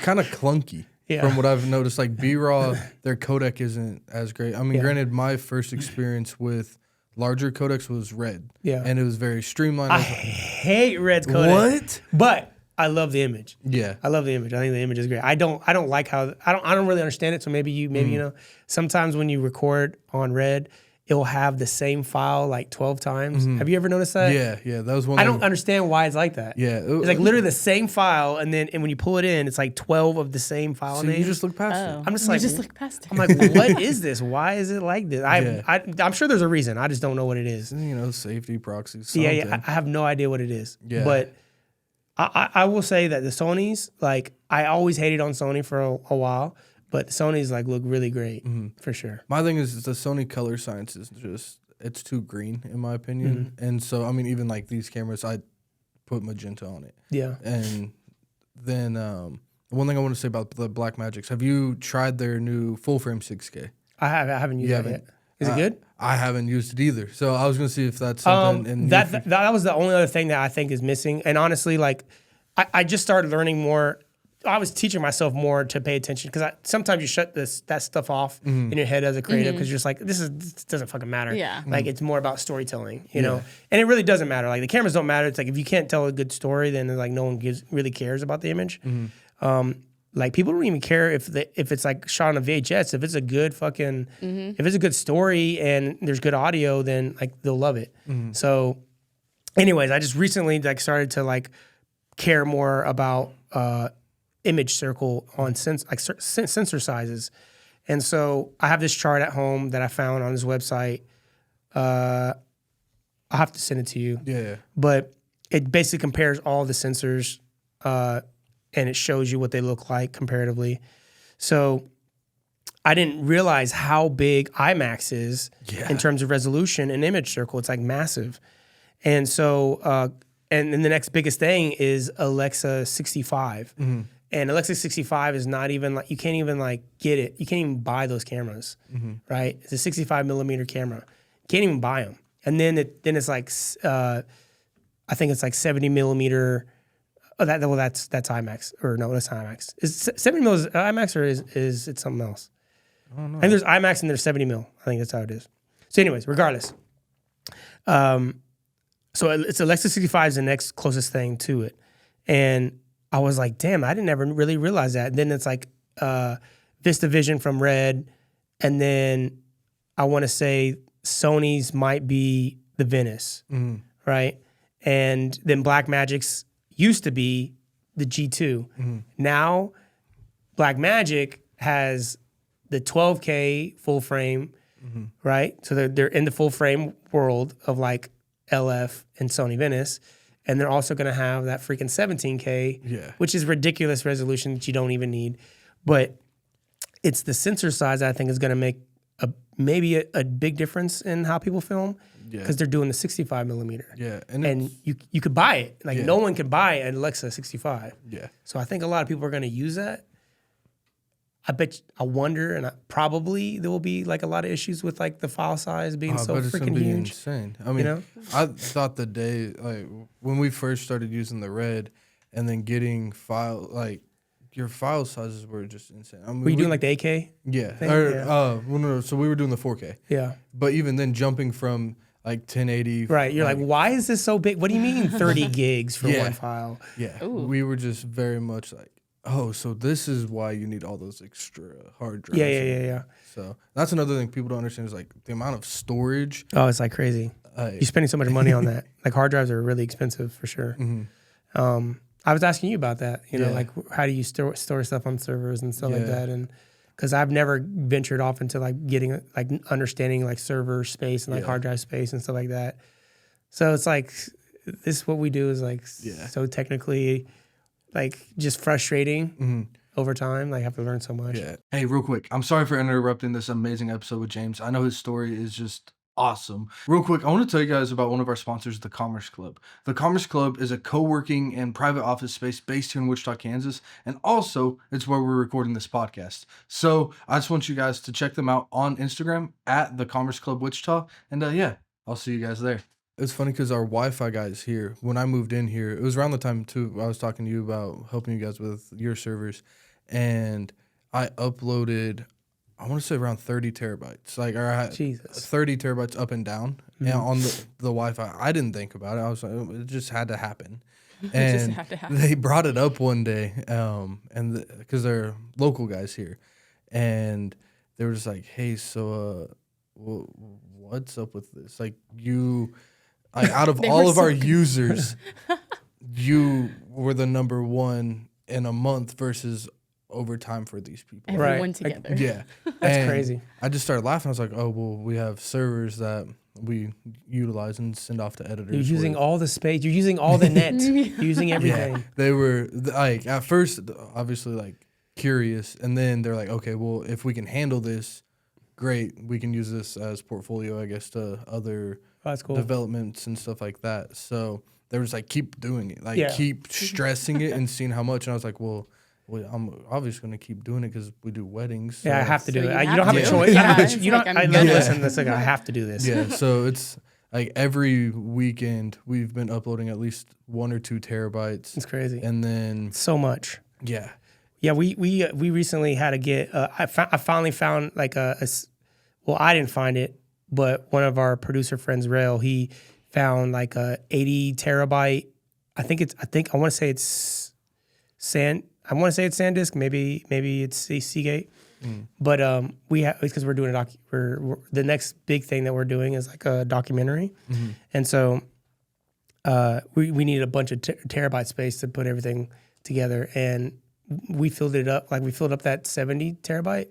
kind of clunky. Yeah. From what I've noticed, like B-raw, their codec isn't as great. I mean, granted, my first experience with larger codecs was Red. Yeah. And it was very streamlined. I hate Red's codec. What? But I love the image. Yeah. I love the image. I think the image is great. I don't like how, I don't really understand it, so maybe you know. Sometimes when you record on Red, it will have the same file like 12 times. Have you ever noticed that? Yeah. That was one. I don't understand why it's like that. Yeah. It's like literally the same file, and when you pull it in, it's like 12 of the same file so names. You just look past it. I'm just like, look past it. I'm like, what is this? Why is it like this? I'm sure there's a reason. I just don't know what it is. You know, safety proxies. Something. Yeah. I have no idea what it is. Yeah. But I will say that the Sonys, like, I always hated on Sony for a while. But the Sonys like look really great for sure. My thing is the Sony color science is just, it's too green in my opinion. And so, I mean, even like these cameras, I put magenta on it. Yeah. And then One thing I want to say about the Blackmagics, have you tried their new full frame 6K? I haven't used that yet. Is it good? I haven't used it either. So I was going to see if that's something. That was the only other thing that I think is missing. And honestly, like, I just started learning more. I was teaching myself more to pay attention because sometimes you shut that stuff off in your head as a creative because you're just like, this doesn't fucking matter. Yeah. Like, it's more about storytelling, you know? And it really doesn't matter. Like, the cameras don't matter. It's like, if you can't tell a good story, then like no one really cares about the image. Like, people don't even care if it's like shot on a VHS. If it's a good fucking, if it's a good story and there's good audio, then like they'll love it. So, anyways, I just recently like started to like care more about image circle on sensor sizes, and so I have this chart at home that I found on his website. I'll have to send it to you. Yeah. But it basically compares all the sensors. And it shows you what they look like comparatively. So I didn't realize how big IMAX is in terms of resolution and image circle. It's like massive. And so, and then the next biggest thing is Alexa 65. And Alexa 65 is not even like, you can't even like get it. You can't even buy those cameras, right? It's a 65 millimeter camera. You can't even buy them. And then it's like, I think it's like 70 millimeter. Oh, that's IMAX. Or no, that's IMAX. Is 70 mil is IMAX or is it something else? I don't know. I think there's IMAX and there's 70 mil. I think that's how it is. So anyways, regardless. So it's Alexa 65 is the next closest thing to it. And I was like, damn, I didn't ever really realize that. And then it's like VistaVision from Red. And then I want to say Sony's might be the Venice, right? And then Blackmagic's used to be the G2. Now, Blackmagic has the 12K full frame, right? So they're in the full frame world of like LF and Sony Venice. And they're also going to have that freaking 17K, which is ridiculous resolution that you don't even need. But it's the sensor size that I think is going to make maybe a big difference in how people film. Because they're doing the 65 millimeter. Yeah. And you could buy it. Like, no one can buy an Alexa 65. Yeah. So I think a lot of people are going to use that. I wonder, and probably there will be like a lot of issues with like the file size being so freaking huge. Insane. I mean, I thought the day, like when we first started using the Red and then getting your file sizes were just insane. I mean, were you doing like the 8K? Yeah. Thing? Well, no, so we were doing the 4K. Yeah. But even then jumping from like 1080. Right. You're like, why is this so big? What do you mean 30 gigs for one file? Yeah. Ooh. We were just very much like, oh, so this is why you need all those extra hard drives. Yeah. So that's another thing people don't understand is like the amount of storage. Oh, it's like crazy. You're spending so much money on that. Like, hard drives are really expensive for sure. I was asking you about that, you know, like how do you store stuff on servers and stuff like that? And because I've never ventured off into like getting like understanding like server space and like hard drive space and stuff like that. So it's like this what we do is like so technically like just frustrating over time. Like, I have to learn so much. Yeah. Hey, real quick, I'm sorry for interrupting this amazing episode with James. I know his story is just awesome. Real quick, I want to tell you guys about one of our sponsors, the Commerce Club. The Commerce Club is a co-working and private office space based here in Wichita, Kansas, and also it's where we're recording this podcast. So I just want you guys to check them out on Instagram at the Commerce Club Wichita, and I'll see you guys there. It's funny because our Wi-Fi guy is here. When I moved in here, it was around the time too I was talking to you about helping you guys with your servers, and I uploaded, I want to say around 30 terabytes. Like, or I had 30 terabytes up and down and on the Wi-Fi. I didn't think about it. I was like, it just had to happen. And they brought it up one day, and because they're local guys here, and they were just like, "Hey, so what's up with this? Like, out of all of our users, you were the number one in a month versus overtime for these people." Everyone together. Yeah. That's crazy. I just started laughing. I was like, oh, well, we have servers that we utilize and send off to editors. You're using all the space. You're using all the net. You're using everything. Yeah. They were like, at first, obviously, like curious. And then they're like, okay, well, if we can handle this, great. We can use this as portfolio, I guess, to other that's cool. developments and stuff like that. So they were just like, keep doing it. Like, keep stressing it and seeing how much. And I was like, well, Well, I'm obviously going to keep doing it because we do weddings. So. Yeah, I have to do So it. you You don't have a have to. choice. Yeah, You don't. it's like, I I'm love gonna- listening to this. Like, I have to do this. Yeah, so it's like every weekend we've been uploading at least 1 or 2 terabytes. It's crazy. And then, So much. yeah. Yeah, we recently had to get. I finally found like well, I didn't find it, but one of our producer friends, Rail, he found like a 80 terabyte. I want to say it's SanDisk. Maybe it's Seagate. But we have, because we're doing we're the next big thing that we're doing is like a documentary, and so we needed a bunch of terabyte space to put everything together, and we filled it up. Like we filled up that 70 terabyte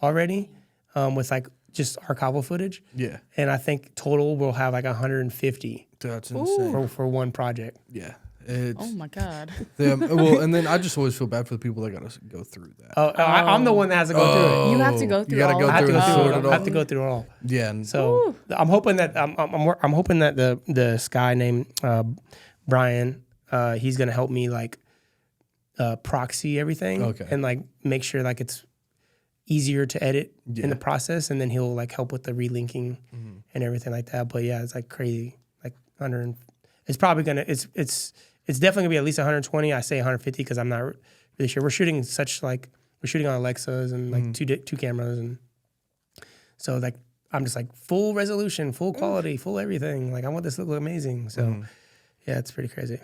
already with like just archival footage. Yeah. And I think total we'll have like 150 That's insane. for one project. Yeah. Oh my God. Well, and then I just always feel bad for the people that got to go through that. I'm the one that has to go through it. You have to go through gotta all go of I have to through go and through sort it. it I all. have to go through it all. Yeah. And So I'm hoping that I'm hoping that this guy named Brian, he's gonna help me like proxy everything and like make sure like it's easier to edit in the process, and then he'll like help with the relinking and everything like that. But yeah, it's like crazy, like 100. It's probably gonna it's definitely gonna be at least 120. I say 150 because I'm not really sure. We're shooting on Alexas and like two cameras, and so like I'm just like full resolution, full quality, full everything. Like I want this to look amazing. So yeah, it's pretty crazy.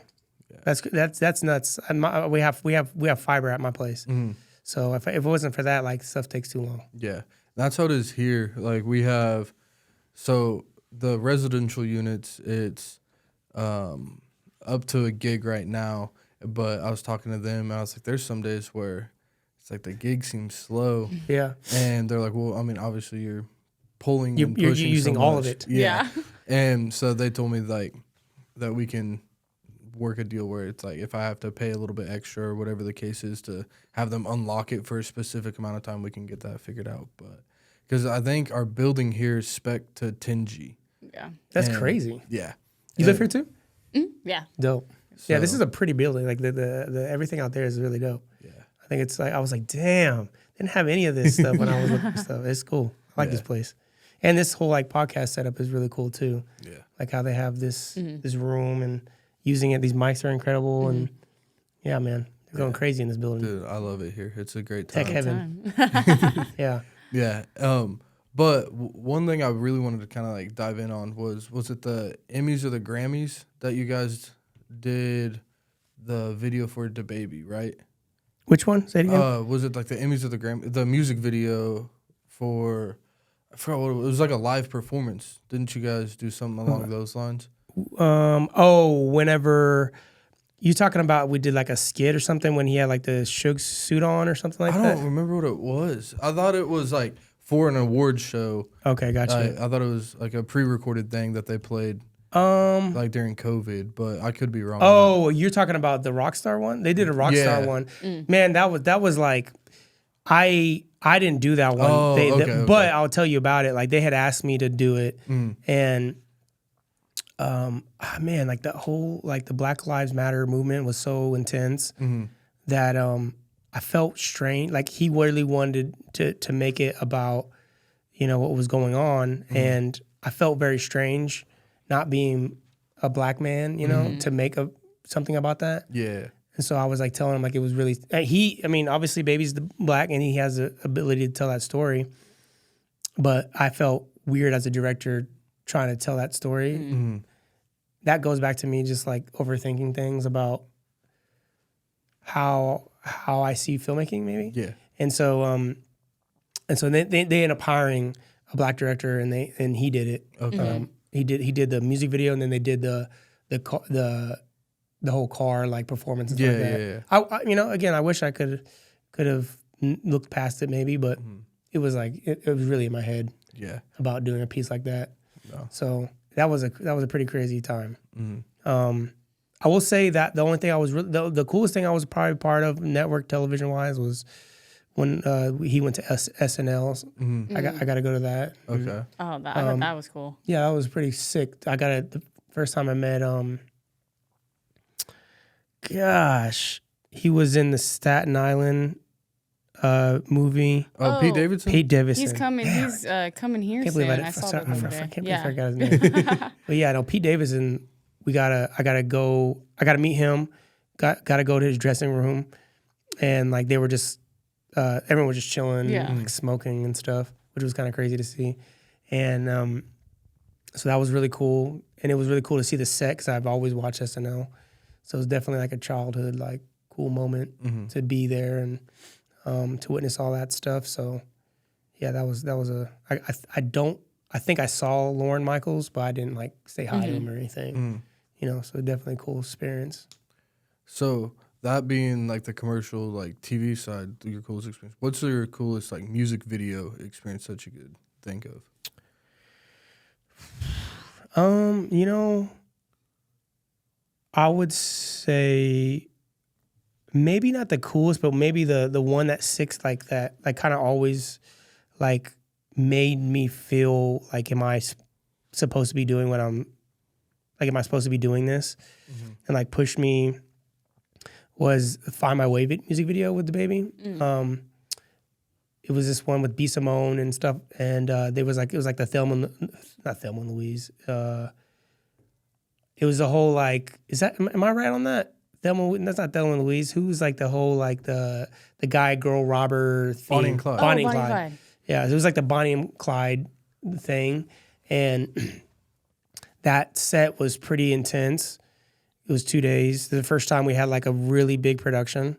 Yeah. That's nuts. And we have fiber at my place. So if it wasn't for that, like stuff takes too long. yeah, that's how it is here. Like we have, so the residential units, it's up to a gig right now. But I was talking to them, and I was like, there's some days where it's like the gig seems slow. Yeah. And they're like, well, I mean, obviously you're pulling You're and pushing using so all much. of it. Yeah. And so they told me like that we can work a deal where it's like if I have to pay a little bit extra or whatever the case is to have them unlock it for a specific amount of time, we can get that figured out. But because I think our building here is spec to 10G. Yeah. That's crazy. Yeah. You live here too? Yeah. Dope. Yeah, this So- is a pretty building. Like the everything out there is really dope. Yeah. I think it's like I was like, damn, didn't have any of this stuff when I was looking for stuff. It's cool. I like this place. And this whole like podcast setup is really cool too. Yeah. Like how they have this room and using it. These mics are incredible, and yeah, man, they're going crazy in this building. Dude, I love it here. It's a great time. Tech heaven. Yeah. Yeah. But one thing I really wanted to kind of like dive in on was it the Emmys or the Grammys that you guys did the video for DaBaby, right? Which one? Say it again. Was it like the Emmys or the music video for, I forgot what it was like a live performance. Didn't you guys do something along those lines? Whenever you talking about, we did like a skit or something when he had like the Suge suit on or something like I that. don't remember what it was. I thought it was like for an award show. Okay, gotcha. I thought it was like a pre-recorded thing that they played like during COVID, but I could be wrong. Oh, you're talking about the Rockstar one? They did a Rockstar one. Man, that was like I didn't do that one. Oh, okay. But I'll tell you about it. Like they had asked me to do it, and man, like the whole like the Black Lives Matter movement was so intense that I felt strange. Like he really wanted to make it about what was going on, and I felt very strange not being a black man, to make something about that. Yeah. And so I was like telling him like it was really obviously Baby's the black and he has the ability to tell that story, but I felt weird as a director trying to tell that story. That goes back to me just like overthinking things about how I see filmmaking maybe. Yeah. And so they ended up hiring a black director and he did it. Okay. He did the music video, and then they did the whole car like performance and stuff like that. Yeah. I again, I wish I could have looked past it maybe, but it was like it was really in my head. Yeah. About doing a piece like that. No. So that was a pretty crazy time. I will say that the only thing I was the coolest thing I was probably part of network television wise was when he went to SNL's. I got to go to that. Okay. Oh, I thought that was cool. Yeah, that was pretty sick. I got it the first time I met. Gosh, He was in the Staten Island movie. Oh, Pete Davidson. Pete Davidson. He's coming. He's coming here Can't soon. believe I saw that the other day. can't believe I forgot his name. But yeah, no, Pete Davidson. I gotta go. I gotta meet him. Gotta go to his dressing room, and like they were just everyone was just chilling, like smoking and stuff, which was kind of crazy to see. And so that was really cool, and it was really cool to see the set because I've always watched SNL, so it was definitely like a childhood like cool moment to be there and to witness all that stuff. So yeah, that was I think I saw Lorne Michaels, but I didn't like say hi to him or anything. You know, so definitely a cool experience. So that being like the commercial, like TV side, your coolest experience. What's your coolest like music video experience that you could think of? You know, I would say maybe not the coolest, but maybe the one that sticks like that, like kind of always like made me feel like, am I supposed to be doing what I'm like? Am I supposed to be doing this? And like pushed me was Find My Way music video with DaBaby. It was this one with B. Simone and stuff, and it was like the not Thelma and Louise. It was the whole like, am I right on that? That's not Thelma and Louise. Who's like the whole like the guy girl robber thing? Bonnie and Clyde. Bonnie and Clyde. Yeah, it was like the Bonnie and Clyde thing, and that set was pretty intense. It was 2 days. The first time we had like a really big production,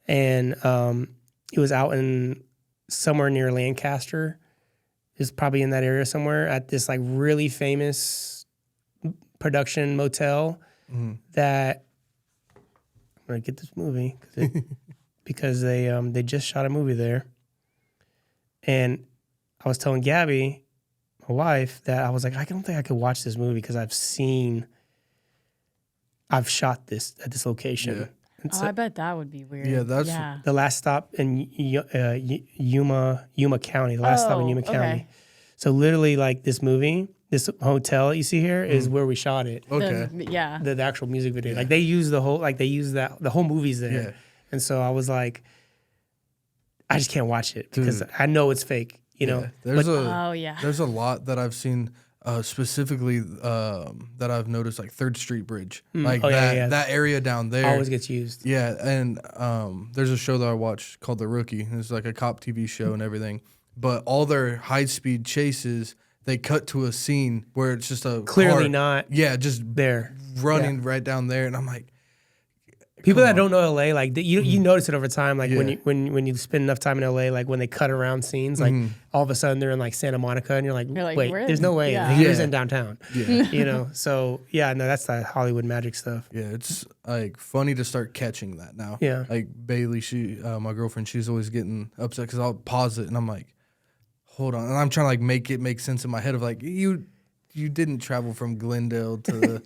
and it was out in somewhere near Lancaster. It's probably in that area somewhere at this like really famous production motel that I'm gonna get this movie because they just shot a movie there. And I was telling Gabby, my wife, that I was like, I don't think I could watch this movie because I've shot this at this location. Yeah. I bet that would be weird. Yeah, that's the last stop in Yuma County. The last stop in Yuma County. Okay. So literally, like this movie, this hotel you see here is where we shot it. okay. The actual music video. Like they use the whole movie's there. Yeah. And so I was like, I just can't watch it because I know it's fake. You know. There's yeah. there's a lot that I've seen. Specifically, that I've noticed, like 3rd Street Bridge, like that area down there always gets used. Yeah, and there's a show that I watch called The Rookie. It's like a cop TV show and everything. But all their high-speed chases, they cut to a scene where it's just a clearly car, not. Yeah, just there running right down there, and I'm like, people that don't know LA, like you notice it over time. Like when you spend enough time in LA, like when they cut around scenes, like all of a sudden they're in like Santa Monica, and you're like wait, there's no way he was in downtown. Yeah, you know. So yeah, no, that's the Hollywood magic stuff. Yeah, it's like funny to start catching that now. Yeah, like Bailey, my girlfriend, she's always getting upset because I'll pause it and I'm like, hold on, and I'm trying to like make it make sense in my head of like you didn't travel from Glendale to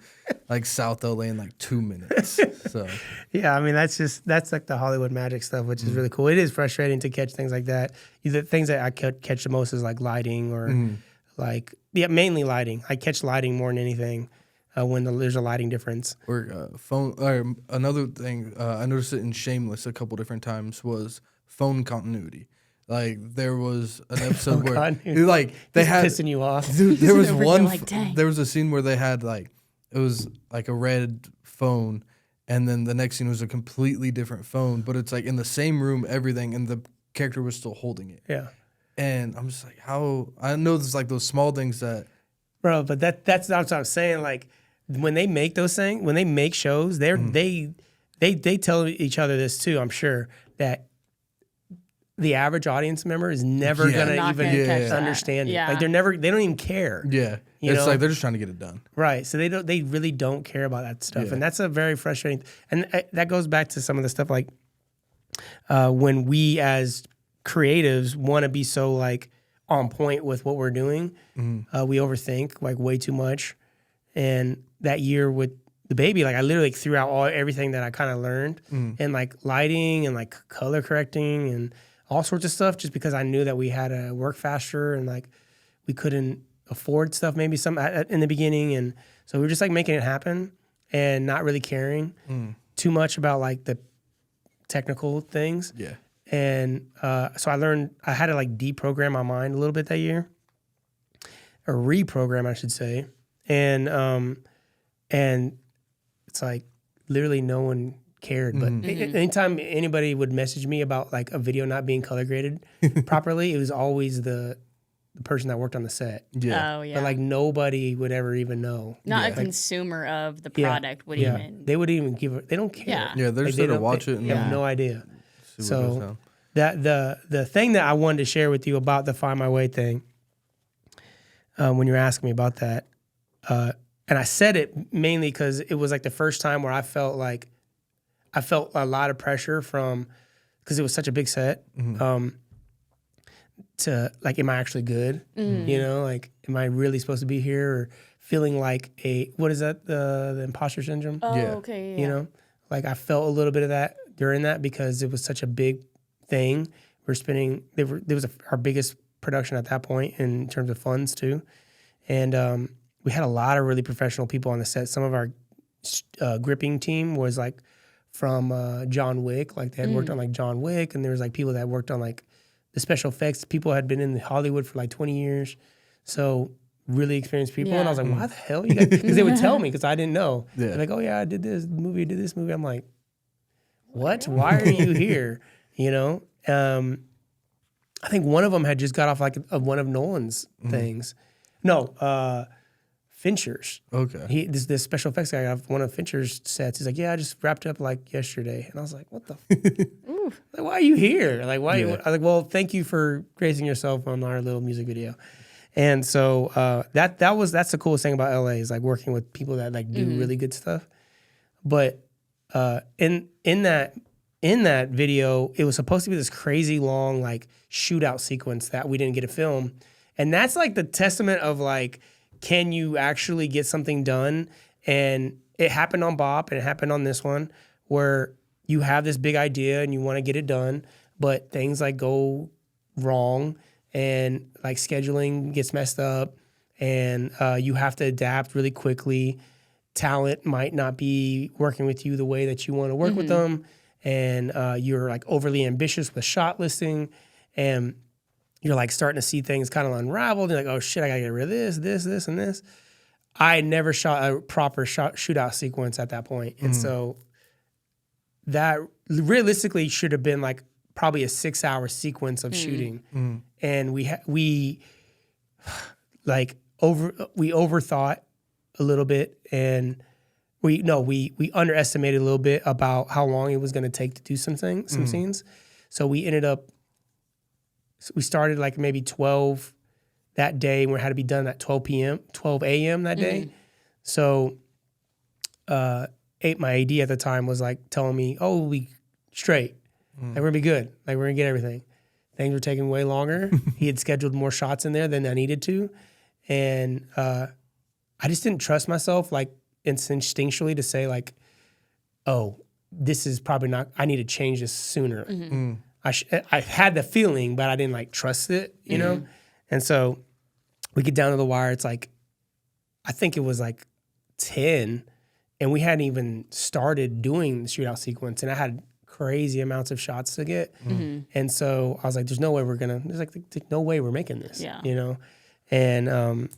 like South LA in like 2 minutes. So yeah, I mean that's like the Hollywood magic stuff, which is really cool. It is frustrating to catch things like that. The things that I catch the most is like lighting or like mainly lighting. I catch lighting more than anything when there's a lighting difference. Or phone. Or another thing I noticed it in Shameless a couple different times was phone continuity. Like there was an episode where like they had pissing you off. Dude, there was one. Like, there was a scene where they had like it was like a red phone, and then the next scene was a completely different phone, but it's like in the same room, everything, and the character was still holding it. Yeah. And I'm just like, how? I know there's like those small things that, bro, but that's not what I'm saying. Like when they make those things, when they make shows, they tell each other this too. I'm sure that the average audience member is never gonna even understand it. Yeah. Like they don't even care. Yeah, it's like they're just trying to get it done. Right. So they really don't care about that stuff, and that's a very frustrating. And that goes back to some of the stuff like when we as creatives want to be so like on point with what we're doing, we overthink like way too much. And that year with DaBaby, like I literally threw out everything that I kind of learned and like lighting and like color correcting and all sorts of stuff, just because I knew that we had to work faster and like we couldn't afford stuff maybe in the beginning, and so we were just like making it happen and not really caring too much about like the technical things. Yeah. And so I had to like deprogram my mind a little bit that year, or reprogram, I should say. And it's like literally no one cared. But anytime anybody would message me about like a video not being color graded properly, it was always the person that worked on the set. Yeah. Oh, yeah. But like nobody would ever even know. Not a consumer of the product would even. They would even they don't care. Yeah. Yeah, they're just there to watch it. They have no idea. See what goes So down. that the thing that I wanted to share with you about the Find My Way thing, when you were asking me about that, and I said it mainly because it was like the first time where I felt a lot of pressure because it was such a big set. To like, am I actually good? You know, like, am I really supposed to be here? Or feeling like what is that? The imposter syndrome? Oh, Yeah. okay. Yeah. You know, like I felt a little bit of that during that because it was such a big thing. Our biggest production at that point in terms of funds too. And we had a lot of really professional people on the set. Some of our gripping team was like from John Wick, like they had worked on like John Wick, and there was like people that worked on like the special effects. People had been in Hollywood for like 20 years. So really experienced people. And I was like, why the hell you guys? Because they would tell me because I didn't know. Yeah. They're like, oh yeah, I did this movie. I'm like, what? Why are you here? You know? I think one of them had just got off like one of Nolan's things. No, Fincher's. Okay. This special effects guy got off one of Fincher's sets. He's like, yeah, I just wrapped up like yesterday. And I was like, what the like, why are you here? Like, why? I was like, well, thank you for gracing yourself on our little music video. And so that's the coolest thing about LA is like working with people that like do really good stuff. But in that video, it was supposed to be this crazy long like shootout sequence that we didn't get to film. And that's like the testament of like, can you actually get something done? And it happened on Bop and it happened on this one where you have this big idea and you want to get it done, but things like go wrong and like scheduling gets messed up and you have to adapt really quickly. Talent might not be working with you the way that you want to work with them. And you're like overly ambitious with shot listing and you're like starting to see things kind of unraveled. You're like, oh shit, I gotta get rid of this, and this. I never shot a proper shootout sequence at that point. And so that realistically should have been like probably a 6-hour sequence of shooting. And we overthought a little bit and we underestimated a little bit about how long it was going to take to do some scenes. So we we started like maybe 12 that day and we had to be done at 12 a.m. that day. So my AD at the time was like telling me, oh, we straight. Like we're gonna be good. Like we're gonna get everything. Things were taking way longer. He had scheduled more shots in there than I needed to. And I just didn't trust myself like instinctually to say like, oh, this is probably not, I need to change this sooner. I had the feeling, but I didn't like trust it, you know? And so we get down to the wire. It's like, I think it was like 10 and we hadn't even started doing the shootout sequence and I had crazy amounts of shots to get. And so I was like, there's no way no way we're making this, you know? And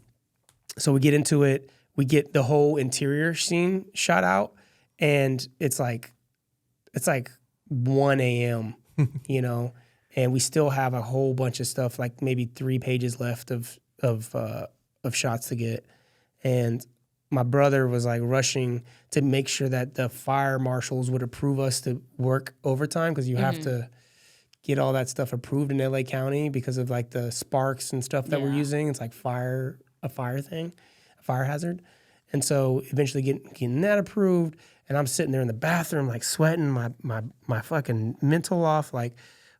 so we get into it, we get the whole interior scene shot out and it's like 1 a.m., you know, and we still have a whole bunch of stuff, like maybe 3 pages left of shots to get. And my brother was like rushing to make sure that the fire marshals would approve us to work overtime because you have to get all that stuff approved in LA County because of like the sparks and stuff that we're using. It's like a fire hazard. And so eventually getting that approved. And I'm sitting there in the bathroom, like sweating my fucking mental off, like,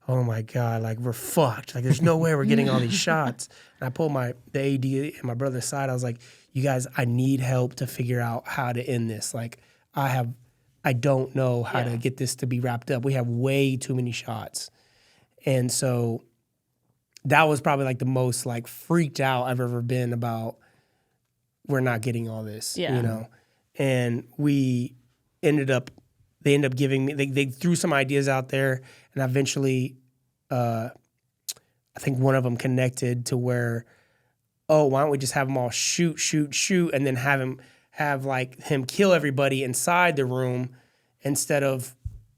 oh my God, like we're fucked. Like there's no way we're getting all these shots. And I pulled the AD and my brother aside. I was like, you guys, I need help to figure out how to end this. Like I don't know how to get this to be wrapped up. We have way too many shots. And so that was probably like the most like freaked out I've ever been about we're not getting all this, you know? And we ended up they end up giving me, they threw some ideas out there, and eventually, I think one of them connected to where, oh, why don't we just have them all shoot, and then have like him kill everybody inside the room instead of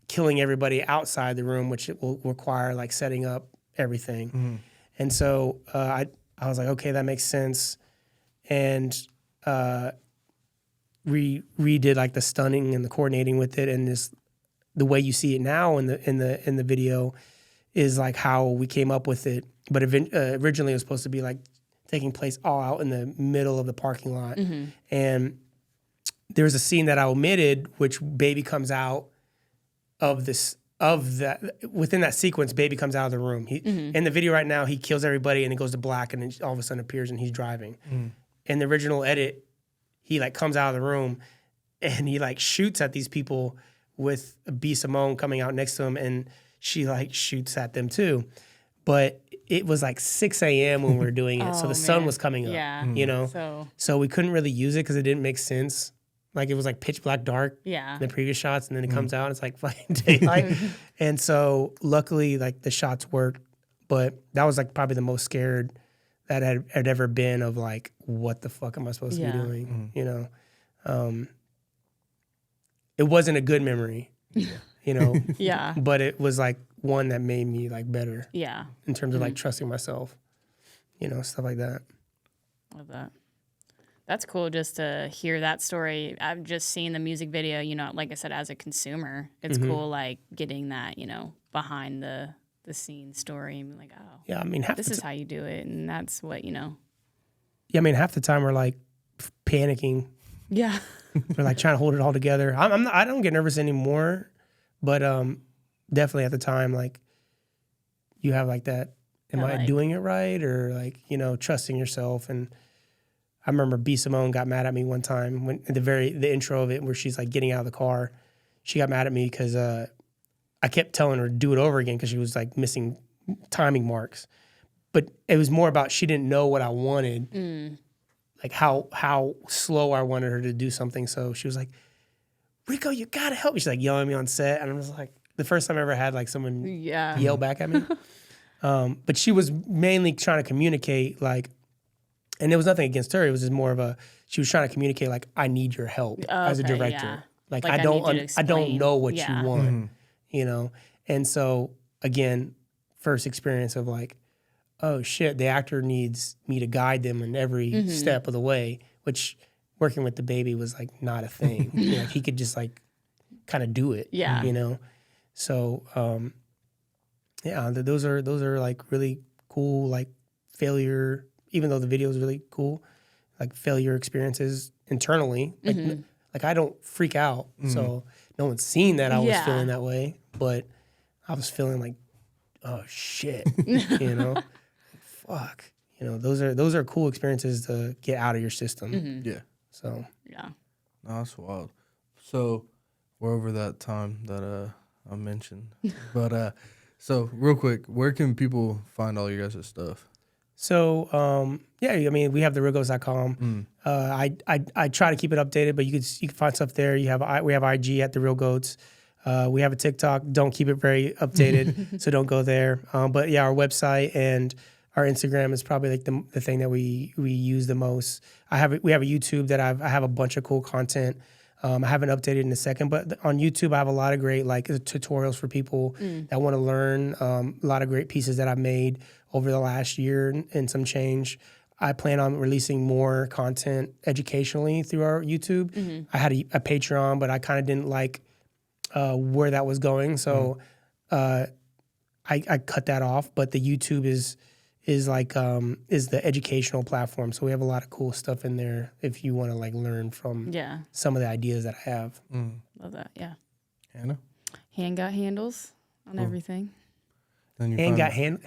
killing everybody outside the room, which it will require like setting up everything. Mm-hmm. And so I was like, okay, that makes sense. And redid like the stunning and the coordinating with it, and the way you see it now in the video is like how we came up with it. But originally it was supposed to be like taking place all out in the middle of the parking lot. Mm-hmm. And there's a scene that I omitted, which Baby comes out of that within that sequence. Baby comes out of the room. In the video right now, he kills everybody and it goes to black, and then all of a sudden appears and he's driving. In the original edit, he like comes out of the room and he like shoots at these people with B. Simone coming out next to him, and she like shoots at them too. But it was like 6 a.m. when we were doing it, so the sun was coming up. You know, so we couldn't really use it because it didn't make sense. Like it was like pitch black dark. In the previous shots, and then it comes out, and it's like fucking daylight. And so luckily, like the shots worked, but that was like probably the most scared that had ever been of like, what the fuck am I supposed to be doing? You know, it wasn't a good memory. You know, but it was like one that made me like better. In terms of like trusting myself, you know, stuff like that. Love that. That's cool just to hear that story. I've just seen the music video, you know, like I said, as a consumer, it's cool like getting that, you know, behind the scene story and like, oh, yeah, I mean, this is how you do it, and that's what, you know. Yeah, I mean, half the time we're like panicking. Yeah. We're like trying to hold it all together. I don't get nervous anymore, but definitely at the time, like you have like that, am I doing it right? Or like, you know, trusting yourself. And I remember B. Simone got mad at me one time when the intro of it where she's like getting out of the car. She got mad at me because I kept telling her to do it over again because she was like missing timing marks. But it was more about she didn't know what I wanted, like how slow I wanted her to do something. So she was like, Rico, you gotta help me. She's like yelling at me on set. And I was like, the first time I ever had like someone yell back at me. But she was mainly trying to communicate like, and there was nothing against her. It was just more of she was trying to communicate like, I need your help as a director. Yeah. Like I don't know what you want, you know? And so again, first experience of like, oh shit, the actor needs me to guide them in every step of the way, which working with DaBaby was like not a thing. You know, he could just like kind of do it, you know? So, those are like really cool, like failure, even though the video is really cool, like failure experiences internally. Like I don't freak out. So no one's seen that I was feeling that way, but I was feeling like, oh shit, you know, fuck, you know, those are cool experiences to get out of your system. Yeah. So no, that's wild. So we're over that time that I mentioned, but so real quick, where can people find all your guys' stuff? So I mean, we have therealgoats.com. I try to keep it updated, but you can find stuff there. We have IG at The Real Goats. We have a TikTok. Don't keep it very updated, so don't go there. But yeah, our website and our Instagram is probably like the thing that we use the most. We have a YouTube that I have a bunch of cool content. I haven't updated in a second, but on YouTube I have a lot of great like tutorials for people that want to learn. A lot of great pieces that I've made over the last year and some change. I plan on releasing more content educationally through our YouTube. I had a Patreon, but I kind of didn't like where that was going, so I cut that off. But the YouTube is the educational platform, so we have a lot of cool stuff in there if you want to like learn from some of the ideas that I have. Love that. Yeah. Hannah? Hand got handles on everything. Hand got Hand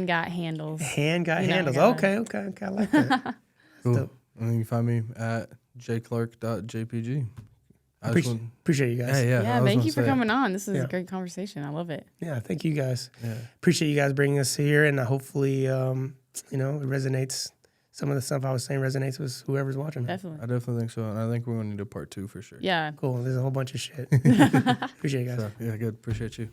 got handles. Hand got handles. Okay. I like that. Cool. And then you can find me at jclark.jpg. Appreciate you guys. Yeah, thank you for coming on. This is a great conversation. I love it. Yeah, thank you guys. Yeah. Appreciate you guys bringing us here, and hopefully, it resonates some of the stuff I was saying resonates with whoever's watching. Definitely. I definitely think so, and I think we're gonna need a part 2 for sure. Yeah. Cool. There's a whole bunch of shit. Appreciate it, guys. So, yeah, good. Appreciate you.